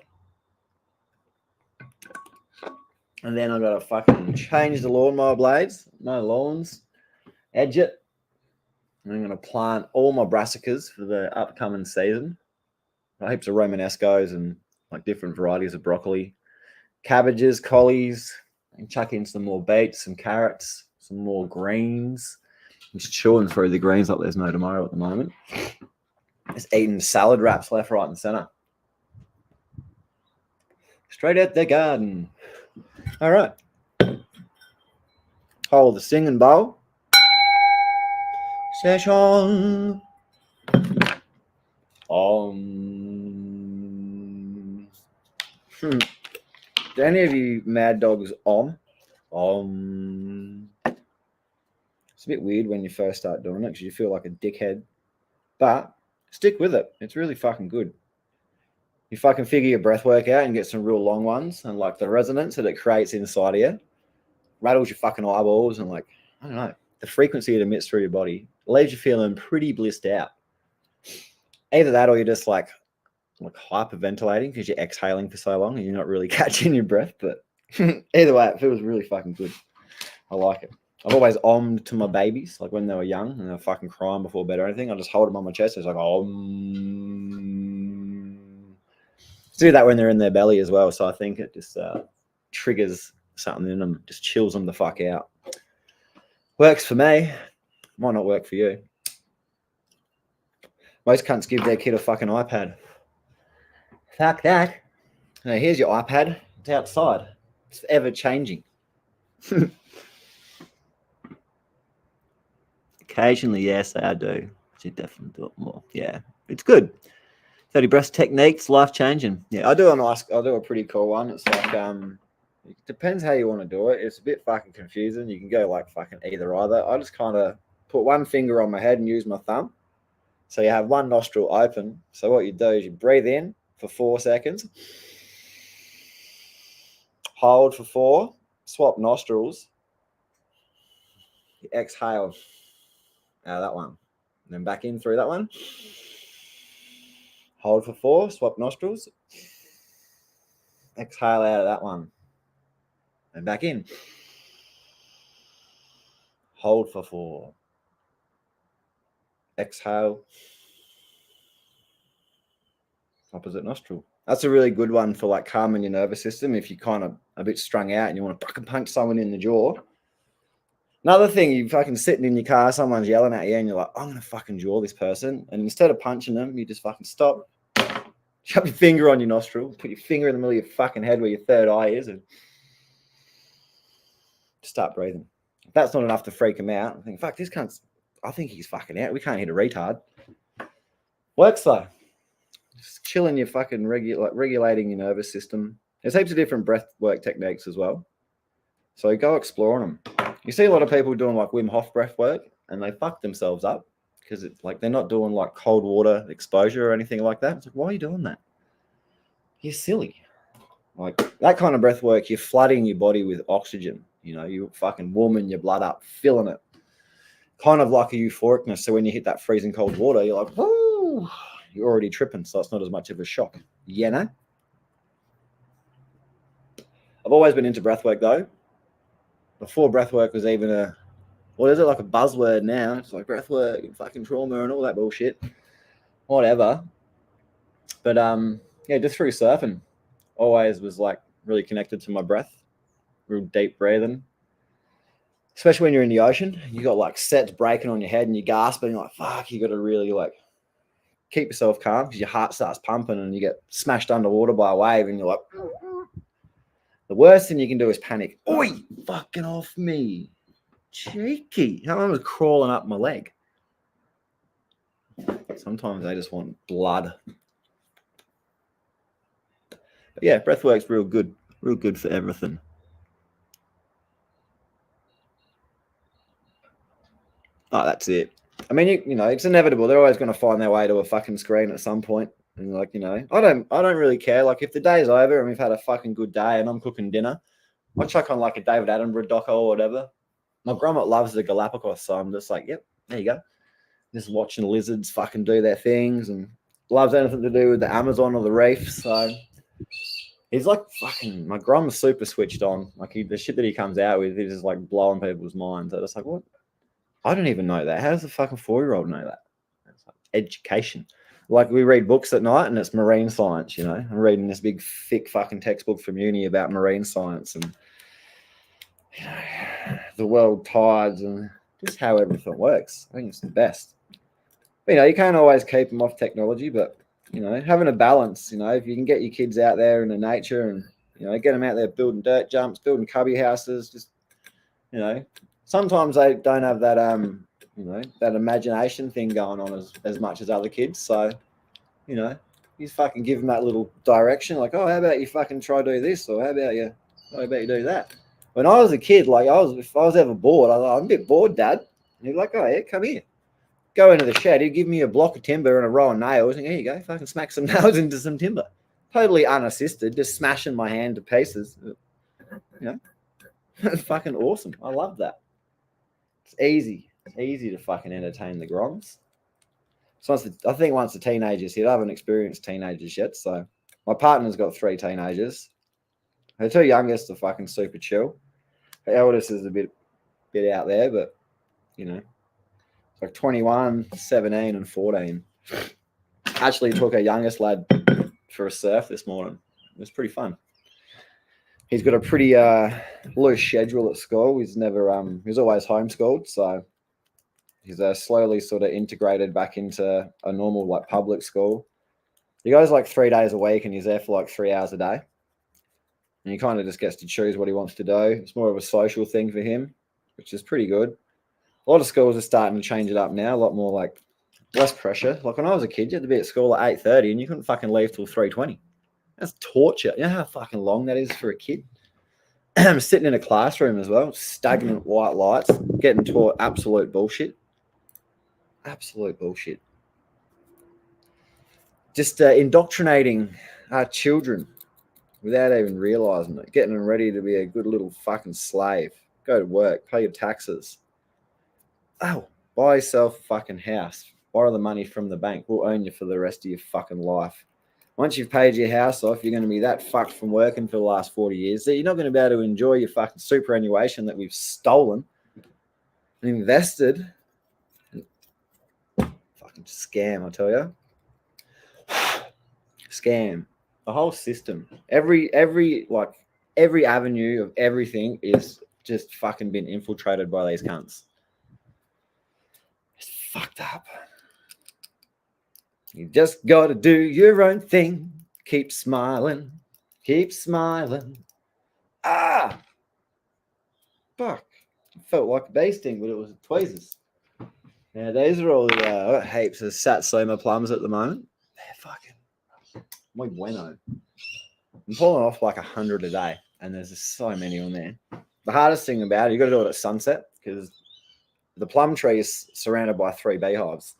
And then I've got to fucking change the lawnmower blades, mow lawns, edge it. And I'm going to plant all my brassicas for the upcoming season. Heaps of Romanescos and like different varieties of broccoli. Cabbages, collies, and chuck in some more beets, some carrots, some more greens. I'm just chewing through the greens like there's no tomorrow at the moment. Just eating salad wraps left, right, and center. Straight out the garden. All right. Hold the singing bowl. Session. Do any of you mad dogs It's a bit weird when you first start doing it because you feel like a dickhead. But stick with it. It's really fucking good. You fucking figure your breath work out and get some real long ones, and like the resonance that it creates inside of you rattles your fucking eyeballs, and like, I don't know, the frequency it emits through your body leaves you feeling pretty blissed out. Either that or you're just like hyperventilating because you're exhaling for so long and you're not really catching your breath. But either way, it feels really fucking good. I like it. I've always ommed to my babies, like when they were young and they were fucking crying before bed or anything. I just hold them on my chest. It's like, do that when they're in their belly as well. So I think it just triggers something in them, just chills them the fuck out. Works for me. Might not work for you. Most cunts give their kid a fucking iPad. Fuck that. Now, here's your iPad. It's outside. It's ever changing. Occasionally, yes, I do. Should definitely do it more. Yeah, it's good. 30 breath techniques, life changing. Yeah, I'll do a pretty cool one. It's like it depends how you want to do it. It's a bit fucking confusing. You can go like fucking either. I just kind of put one finger on my head and use my thumb. So you have one nostril open. So what you do is you breathe in for 4 seconds, hold for 4, swap nostrils, you exhale out of that one, and then back in through that one, hold for 4, swap nostrils, exhale out of that one, and back in, hold for 4, exhale, opposite nostril. That's a really good one for like calming your nervous system if you're kind of a bit strung out and you want to fucking punch someone in the jaw. Another thing, you fucking sitting in your car, someone's yelling at you and you're like, I'm going to fucking jaw this person. And instead of punching them, you just fucking stop, shove your finger on your nostril, put your finger in the middle of your fucking head where your third eye is, and start breathing. If that's not enough to freak him out, I think, fuck, this cunt's, I think he's fucking out. We can't hit a retard. Works though. Just chilling your fucking regulating your nervous system. There's heaps of different breath work techniques as well. So go exploring them. You see a lot of people doing like Wim Hof breath work and they fuck themselves up because it's like they're not doing like cold water exposure or anything like that. It's like, why are you doing that? You're silly. Like that kind of breath work, you're flooding your body with oxygen. You know, you're fucking warming your blood up, filling it. Kind of like a euphoricness. So when you hit that freezing cold water, you're like, woo! You're already tripping, so it's not as much of a shock. You know? I've always been into breathwork though. Before breathwork was even a buzzword now? It's like breathwork and fucking trauma and all that bullshit. Whatever. But yeah, just through surfing, always was like really connected to my breath. Real deep breathing. especially when you're in the ocean. You got like sets breaking on your head and you're gasping. You're like, fuck, you got to really like keep yourself calm because your heart starts pumping and you get smashed underwater by a wave and you're like, the worst thing you can do is panic. Oi, fucking off me. Cheeky. How long was crawling up my leg? Sometimes I just want blood. But yeah, breathwork's real good for everything. Oh, that's it. I mean, you know, it's inevitable. They're always going to find their way to a fucking screen at some point. And like, you know, I don't really care. Like, if the day's over and we've had a fucking good day and I'm cooking dinner, I chuck on like a David Attenborough doco or whatever. My grandma loves the Galapagos, so I'm just like, yep, there you go. Just watching lizards fucking do their things and loves anything to do with the Amazon or the reef. So he's like fucking, my grandma's super switched on. Like the shit that he comes out with is just like blowing people's minds. I'm just like, what? I don't even know that. How does a fucking 4-year-old know that? It's like education. Like we read books at night and it's marine science, you know. I'm reading this big, thick fucking textbook from uni about marine science and you know, the world tides and just how everything works. I think it's the best. But, you know, you can't always keep them off technology, but, you know, having a balance, you know, if you can get your kids out there in the nature and, you know, get them out there building dirt jumps, building cubby houses, just, you know, sometimes they don't have that, you know, that imagination thing going on as much as other kids. So, you know, you fucking give them that little direction, like, oh, how about you fucking try do this, or how about you do that? When I was a kid, like if I was ever bored, I'm a bit bored, Dad. And he'd be like, oh yeah, come here. Go into the shed. He'd give me a block of timber and a row of nails, and here you go, fucking smack some nails into some timber. Totally unassisted, just smashing my hand to pieces. You know, it's fucking awesome. I love that. It's easy. It's easy to fucking entertain the groms. So I think once the teenagers hit, I haven't experienced teenagers yet. So my partner's got 3 teenagers. Her 2 youngest are fucking super chill. Her eldest is a bit out there, but you know, it's like 21, 17, and 14. Actually took her youngest lad for a surf this morning. It was pretty fun. He's got a pretty loose schedule at school. He's always homeschooled, so he's slowly sort of integrated back into a normal like public school. He goes like 3 days a week and he's there for like 3 hours a day. And he kind of just gets to choose what he wants to do. It's more of a social thing for him, which is pretty good. A lot of schools are starting to change it up now, a lot more like less pressure. Like when I was a kid, you had to be at school at 8:30 and you couldn't fucking leave till 3:20. That's torture. You know how fucking long that is for a kid? I'm sitting in a classroom as well, stagnant white lights, getting taught absolute bullshit. Absolute bullshit. Just indoctrinating our children without even realizing it, getting them ready to be a good little fucking slave. Go to work, pay your taxes. Oh, buy yourself a fucking house. Borrow the money from the bank. We'll own you for the rest of your fucking life. Once you've paid your house off, you're going to be that fucked from working for the last 40 years that you're not going to be able to enjoy your fucking superannuation that we've stolen and invested. Fucking scam, I tell you. Scam. The whole system. Every avenue of everything is just fucking been infiltrated by these cunts. It's fucked up. You just got to do your own thing. Keep smiling. Keep smiling. Ah! Fuck. It felt like a bee sting, but it was tweezers. Yeah, these are all heaps of Satsuma plums at the moment. They're fucking muy bueno. I'm pulling off like 100 a day, and there's just so many on there. The hardest thing about it, you got to do it at sunset because the plum tree is surrounded by 3 beehives.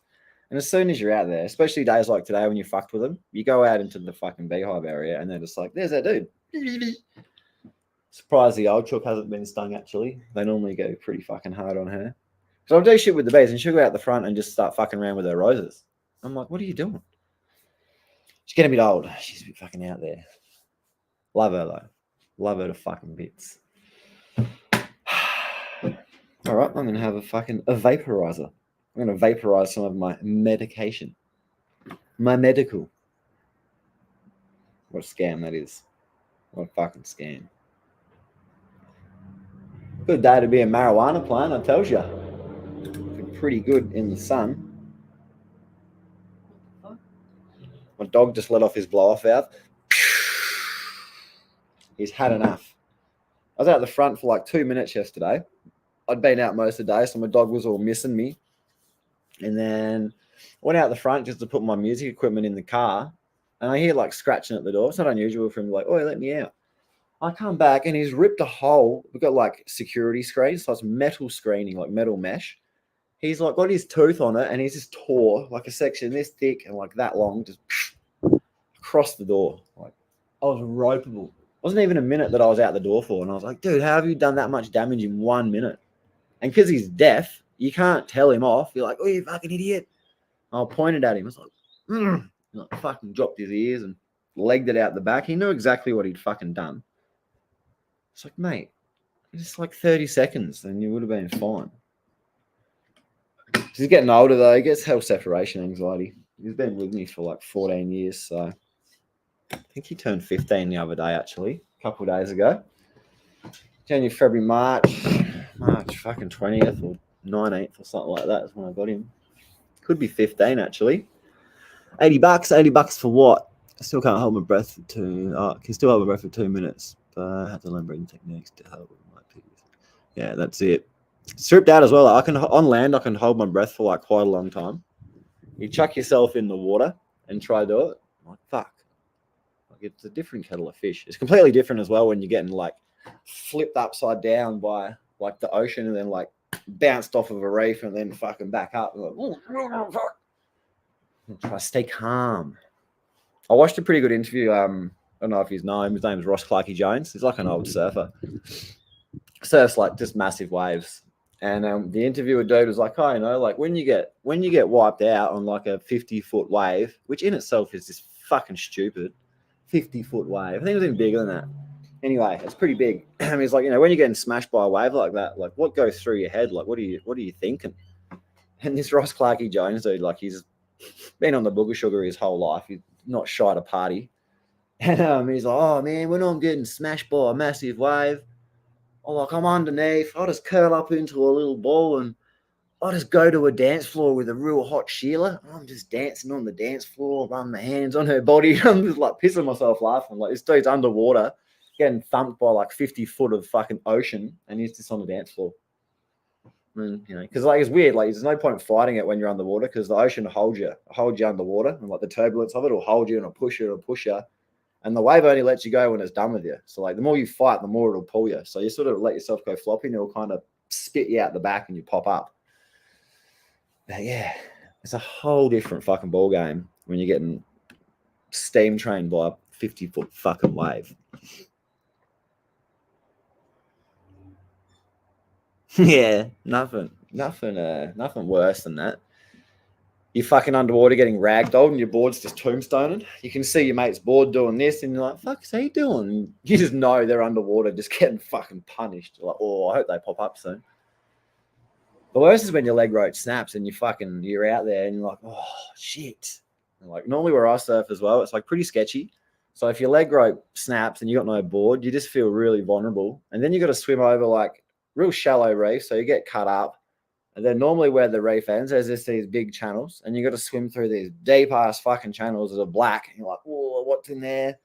And as soon as you're out there, especially days like today when you fucked with them, you go out into the fucking beehive area and they're just like, there's that dude. Surprised the old chook hasn't been stung, actually. They normally go pretty fucking hard on her. So I'll do shit with the bees and she'll go out the front and just start fucking around with her roses. I'm like, what are you doing? She's getting a bit old. She's a bit fucking out there. Love her, though. Love her to fucking bits. All right, I'm going to have a vaporizer. I'm going to vaporize some of my medication. My medical. What a scam that is. What a fucking scam. Good day to be a marijuana plant, I tells you. Looking pretty good in the sun. My dog just let off his blow-off valve. He's had enough. I was out the front for like 2 minutes yesterday. I'd been out most of the day, so my dog was all missing me. And then I went out the front just to put my music equipment in the car. And I hear like scratching at the door. It's not unusual for him to be like, "Oh, let me out." I come back and he's ripped a hole. We've got like security screens, so it's metal screening, like metal mesh. He's like got his tooth on it and he's just tore like a section this thick and like that long, just across the door. Like I was ropeable. It wasn't even a minute that I was out the door for. And I was like, dude, how have you done that much damage in 1 minute? And because he's deaf, you can't tell him off. You're like, "Oh, you fucking idiot." I pointed at him. I was like, He like fucking dropped his ears and legged it out the back. He knew exactly what he'd fucking done. It's like, mate, it's like 30 seconds and you would have been fine. He's getting older though. He gets health separation anxiety. He's been with me for like 14 years. So I think he turned 15 the other day, actually, a couple of days ago. January, February, March fucking 20th or 19th or something like that is when I got him. Could be 15 actually. $80 for what? I still can't hold my breath for can still hold my breath for 2 minutes, but I have to learn breathing techniques to help with my peace. Yeah, that's it. Stripped out as well. On land I can hold my breath for like quite a long time. You chuck yourself in the water and try to do it. I'm like, fuck. Like it's a different kettle of fish. It's completely different as well when you're getting like flipped upside down by like the ocean and then like bounced off of a reef and then fucking back up. And like, try to stay calm. I watched a pretty good interview. I don't know if you know him. His name is Ross Clarkey Jones. He's like an old surfer. Surfs like just massive waves. And the interviewer dude was like, "Oh, you know, like when you get wiped out on like a 50-foot wave, which in itself is just fucking stupid, 50-foot wave. I think it was even bigger than that. Anyway, it's pretty big. He's like, you know, when you're getting smashed by a wave like that, like what goes through your head? Like what are you thinking?" And this Ross Clarkey Jones dude, like he's been on the booger sugar his whole life. He's not shy to party. And he's like, "Oh man, when I'm getting smashed by a massive wave, I'm underneath, I just curl up into a little ball and I just go to a dance floor with a real hot Sheila. I'm just dancing on the dance floor, run my hands on her body. I'm just like pissing myself laughing. Like this dude's underwater, getting thumped by like 50 foot of fucking ocean, and he's just on the dance floor." And, you know, because like it's weird. Like there's no point fighting it when you're underwater because the ocean will hold you underwater, and like the turbulence of it will hold you and it'll push you. And the wave only lets you go when it's done with you. So like the more you fight, the more it'll pull you. So you sort of let yourself go floppy and it'll kind of spit you out the back and you pop up. But yeah, it's a whole different fucking ball game when you're getting steam trained by a 50-foot fucking wave. Yeah, nothing worse than that. You're fucking underwater getting ragdolled and your board's just tombstoning. You can see your mate's board doing this and you're like, "Fuck's he doing?" And you just know they're underwater just getting fucking punished. You're like, "Oh, I hope they pop up soon." The worst is when your leg rope snaps and you're out there and you're like, "Oh shit." And like normally where I surf as well, it's like pretty sketchy. So if your leg rope snaps and you got no board, you just feel really vulnerable. And then you got to swim over like real shallow reef, so you get cut up. And then normally where the reef ends, there's just these big channels, and you got to swim through these deep ass fucking channels that are black. And you're like, "Oh, what's in there?"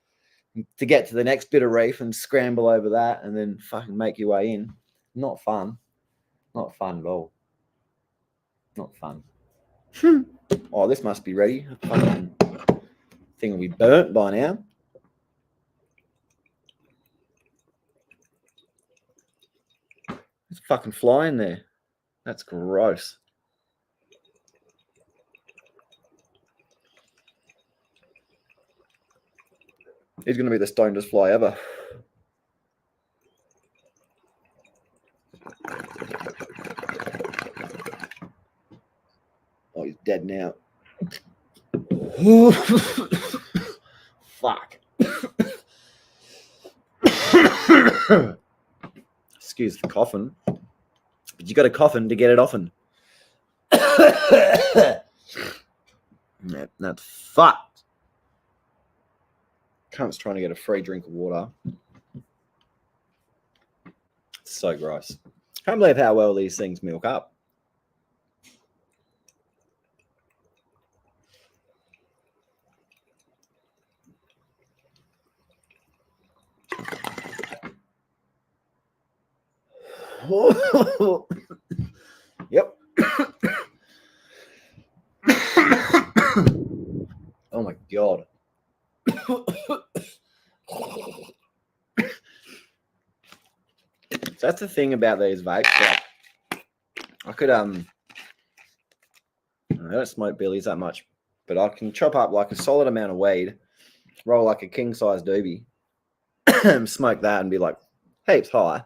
And to get to the next bit of reef and scramble over that, and then fucking make your way in. Not fun. Not fun at all. Not fun. Oh, this must be ready. The fucking thing will be burnt by now. There's a fucking fly in there. That's gross. He's going to be the stonedest fly ever. Oh, he's dead now. Fuck. Excuse the coughing. But you got a coffin to get it often. That's fucked. Cunt's trying to get a free drink of water. It's so gross. Can't believe how well these things milk up. Yep. Oh my god. So that's the thing about these vapes. Like, I could I don't smoke billies that much, but I can chop up like a solid amount of weed, roll like a king size doobie, smoke that and be like heaps high.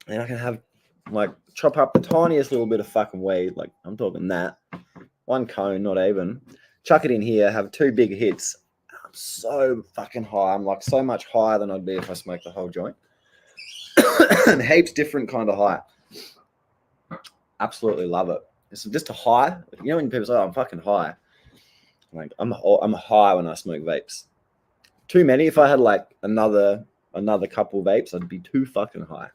And I can have like chop up the tiniest little bit of fucking weed, like I'm talking that. One cone, not even. Chuck it in here, have 2 big hits. I'm so fucking high. I'm like so much higher than I'd be if I smoked the whole joint. And heaps different kind of high. Absolutely love it. It's just a high. You know when people say, oh, I'm fucking high. Like I'm high when I smoke vapes. Too many. If I had like another couple vapes, I'd be too fucking high.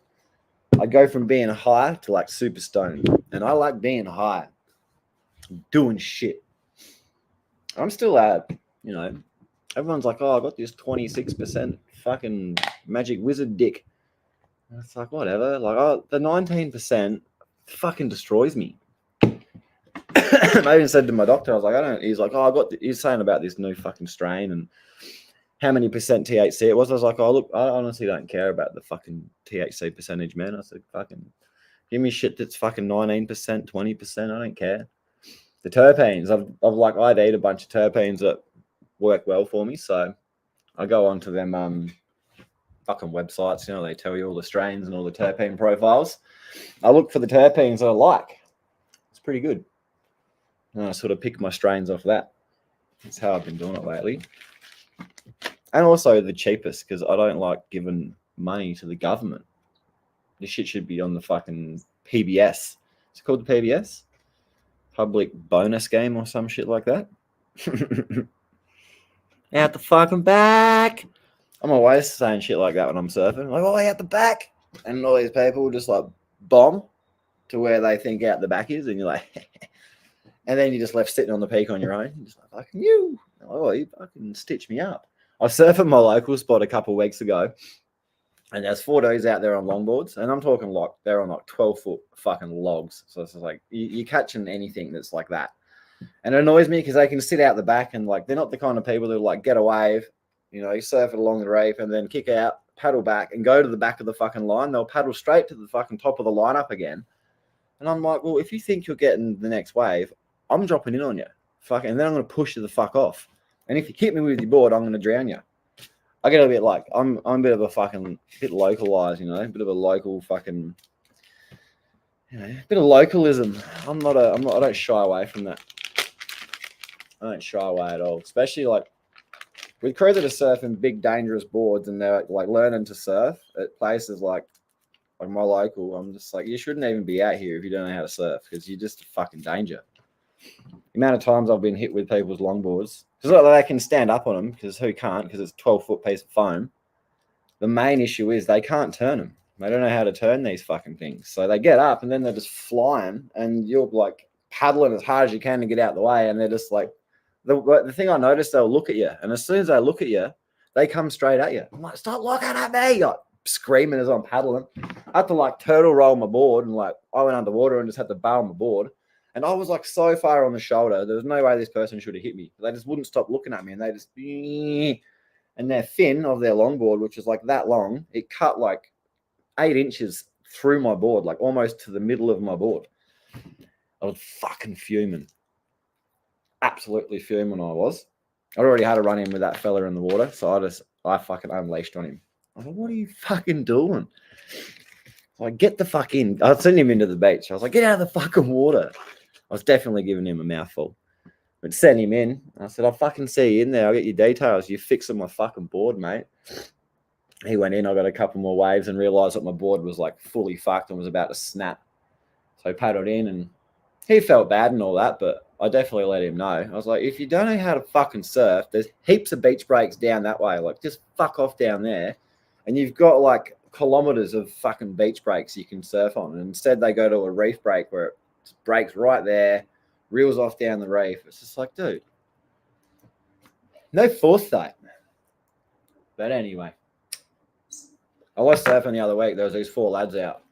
I go from being high to like super stoned. And I like being high. Doing shit. I'm still at, you know, everyone's like, oh, I got this 26% fucking magic wizard dick. And it's like, whatever. Like, oh, the 19% fucking destroys me. I even said to my doctor, I was like, he's like, oh, he's saying about this new fucking strain and how many percent THC it was. I was like, oh, look, I honestly don't care about the fucking THC percentage, man. I said, fucking give me shit that's fucking 19%, 20%. I don't care. The terpenes, I've like ID'd a bunch of terpenes that work well for me. So I go onto them fucking websites, you know, they tell you all the strains and all the terpene profiles. I look for the terpenes that I like. It's pretty good. And I sort of pick my strains off that. That's how I've been doing it lately. And also the cheapest, because I don't like giving money to the government. This shit should be on the fucking PBS. Is it called the PBS? Public bonus game or some shit like that. Out the fucking back. I'm always saying shit like that when I'm surfing. Like, oh, out the back. And all these people just like bomb to where they think out the back is. And you're like, and then you're just left sitting on the peak on your own. You're just like, fucking you. Oh, you fucking stitch me up. I surfed at my local spot a couple of weeks ago. And there's 4 days out there on longboards. And I'm talking like they're on like 12-foot fucking logs. So it's like you're catching anything that's like that. And it annoys me because they can sit out the back and like they're not the kind of people who like get a wave, you know, you surf it along the reef and then kick out, paddle back and go to the back of the fucking line. They'll paddle straight to the fucking top of the line up again. And I'm like, well, if you think you're getting the next wave, I'm dropping in on you. Fucking, and then I'm going to push you the fuck off. And if you hit me with your board, I'm going to drown you. I get a bit like, I'm a bit of a fucking, bit localized, you know, a bit of a local fucking, you know, a bit of localism. I don't shy away from that. I don't shy away at all, especially like with crews that are surfing big dangerous boards and they're like learning to surf at places like my local. I'm just like, you shouldn't even be out here if you don't know how to surf because you're just a fucking danger. The amount of times I've been hit with people's longboards, because not that they can stand up on them, because who can't, because it's a 12-foot piece of foam. The main issue is they can't turn them. They don't know how to turn these fucking things. So they get up and then they're just flying and you're like paddling as hard as you can to get out the way. And they're just like, the thing I noticed, they'll look at you. And as soon as they look at you, they come straight at you. I'm like, stop looking at me. Like screaming as I'm paddling. I had to like turtle roll my board and like I went underwater and just had to bail my board. And I was like so far on the shoulder, there was no way this person should have hit me. They just wouldn't stop looking at me and they just, and their fin of their longboard, which is like that long, it cut like 8 inches through my board, like almost to the middle of my board. I was fucking fuming. Absolutely fuming I was. I'd already had a run in with that fella in the water, so I fucking unleashed on him. I was like, what are you fucking doing? Like, get the fuck in. I'd send him into the beach. I was like, get out of the fucking water. I was definitely giving him a mouthful. But sent him in. I said, I'll fucking see you in there. I'll get your details. You're fixing my fucking board, mate. He went in. I got a couple more waves and realized that my board was like fully fucked and was about to snap. So I paddled in and he felt bad and all that, but I definitely let him know. I was like, if you don't know how to fucking surf, there's heaps of beach breaks down that way. Like, just fuck off down there. And you've got like kilometers of fucking beach breaks you can surf on. And instead they go to a reef break where it breaks right there, reels off down the reef. It's just like, dude, no foresight. But anyway, I was surfing the other week. There was these 4 lads out.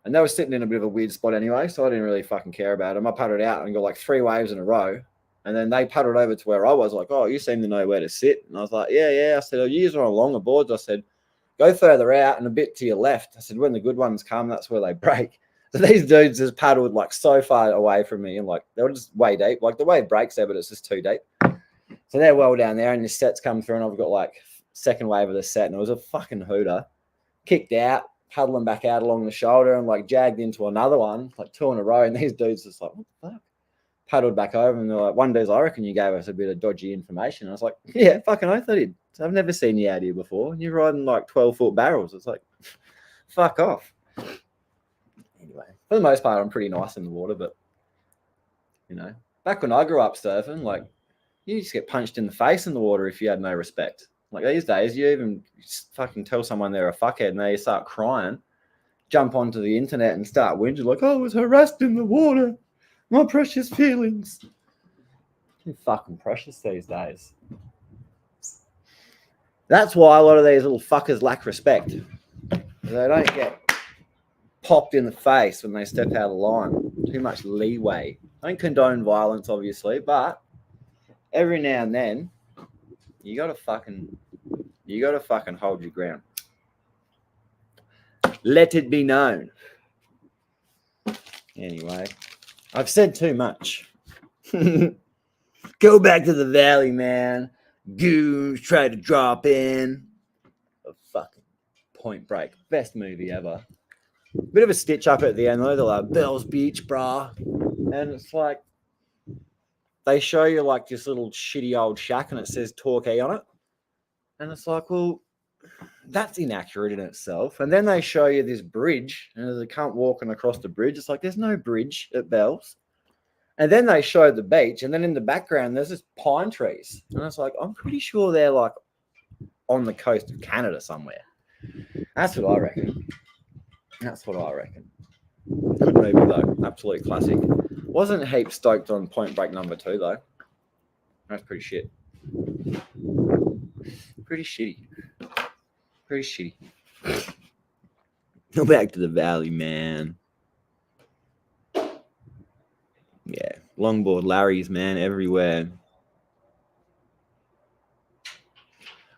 And they were sitting in a bit of a weird spot anyway, so I didn't really fucking care about them. I paddled out and got like 3 waves in a row. And then they paddled over to where I was, like, oh, you seem to know where to sit. And I was like, yeah. I said, oh, you are on longer boards. I said, go further out and a bit to your left. I said, when the good ones come, that's where they break. So these dudes just paddled like so far away from me. And like, they were just way deep. Like the wave breaks there, but it's just too deep. So they're well down there and the sets come through and I've got like second wave of the set. And it was a fucking hooter. Kicked out, paddling back out along the shoulder and like jagged into another one, like 2 in a row. And these dudes just like, what the fuck? Paddled back over and they're like, one dude's, I reckon you gave us a bit of dodgy information. And I was like, yeah, fucking oath I did. So I've never seen you out here before. And you're riding like 12-foot barrels. It's like, fuck off. Anyway, for the most part, I'm pretty nice in the water. But, you know, back when I grew up surfing, like, you just get punched in the face in the water if you had no respect. Like these days, you even fucking tell someone they're a fuckhead and they start crying, jump onto the internet and start whinging like, oh, I was harassed in the water. My precious feelings. Too fucking precious these days. That's why a lot of these little fuckers lack respect. They don't get popped in the face when they step out of line. Too much leeway. I don't condone violence, obviously, but every now and then, you gotta fucking hold your ground. Let it be known. Anyway, I've said too much. Go back to the valley, man. Goons try to drop in. A fucking Point Break. Best movie ever. Bit of a stitch up at the end, though. They're like, Bell's Beach, brah. And it's like, they show you like this little shitty old shack and it says Torquay on it. And it's like, well, that's inaccurate in itself. And then they show you this bridge and there's a cunt walking across the bridge. It's like, there's no bridge at Bell's. And then they show the beach and then in the background, there's just pine trees. And it's like, I'm pretty sure they're like on the coast of Canada somewhere. That's what I reckon. Good movie though. Absolute classic. Wasn't heap stoked on Point Break number 2 though. That's pretty shit. Pretty shitty. Go back to the valley, man. Yeah, longboard Larrys, man, everywhere.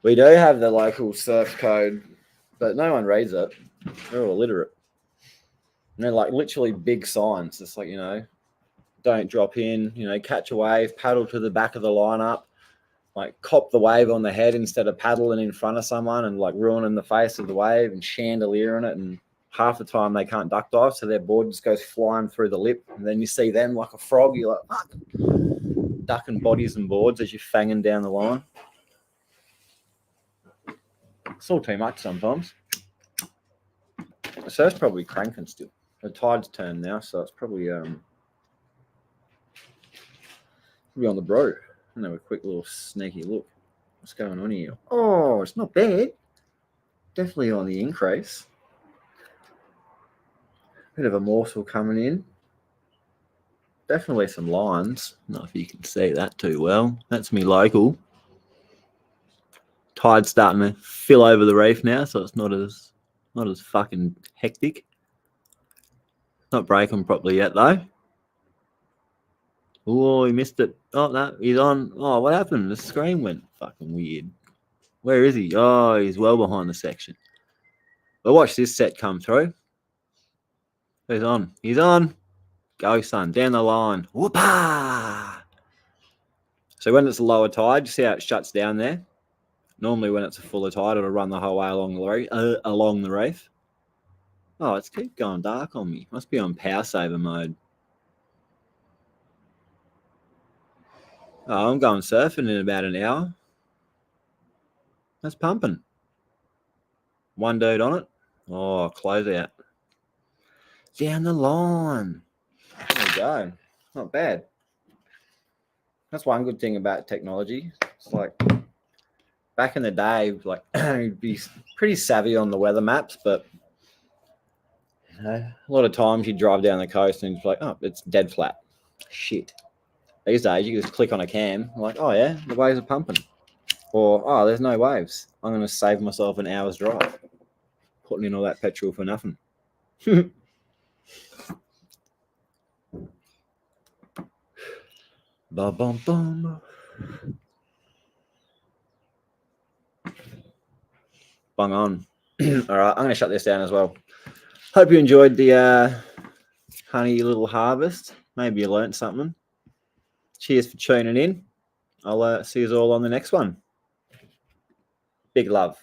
We do have the local surf code, but no one reads it. They're all illiterate. And they're like literally big signs. It's like, you know, don't drop in, you know, catch a wave, paddle to the back of the lineup, like cop the wave on the head instead of paddling in front of someone and like ruining the face of the wave and chandeliering it. And half the time they can't duck dive, so their board just goes flying through the lip. And then you see them like a frog. You're like, fuck, ducking bodies and boards as you're fanging down the line. It's all too much sometimes. The surf's probably cranking still. The tide's turned now, so it's probably on the bro. And have a quick little sneaky look. What's going on here? Oh, it's not bad. Definitely on the increase. Bit of a morsel coming in. Definitely some lines. Not if you can see that too well. That's me local. Tide's starting to fill over the reef now, so it's not as fucking hectic. Not breaking properly yet though. Oh, he missed it. Oh no, he's on. Oh, what happened? The screen went fucking weird. Where is he? Oh, he's well behind the section. But watch this set come through. He's on. He's on. Go, son. Down the line. Whoopah! So when it's a lower tide, you see how it shuts down there? Normally when it's a fuller tide, it'll run the whole way along the reef. Oh, it's keep going dark on me. Must be on power saver mode. Oh, I'm going surfing in about an hour. That's pumping. One dude on it. Oh, close out. Down the line. There we go. Not bad. That's one good thing about technology. It's like back in the day, like you'd be pretty savvy on the weather maps, but you know, a lot of times you drive down the coast and it's like, oh, it's dead flat. Shit. These days you just click on a cam, like, oh yeah, the waves are pumping. Or, oh, there's no waves. I'm going to save myself an hour's drive. Putting in all that petrol for nothing. Ba-bum-bum. Bung on. All right, I'm going to shut this down as well. Hope you enjoyed the honey little harvest. Maybe you learned something. Cheers for tuning in. I'll see you all on the next one. Big love.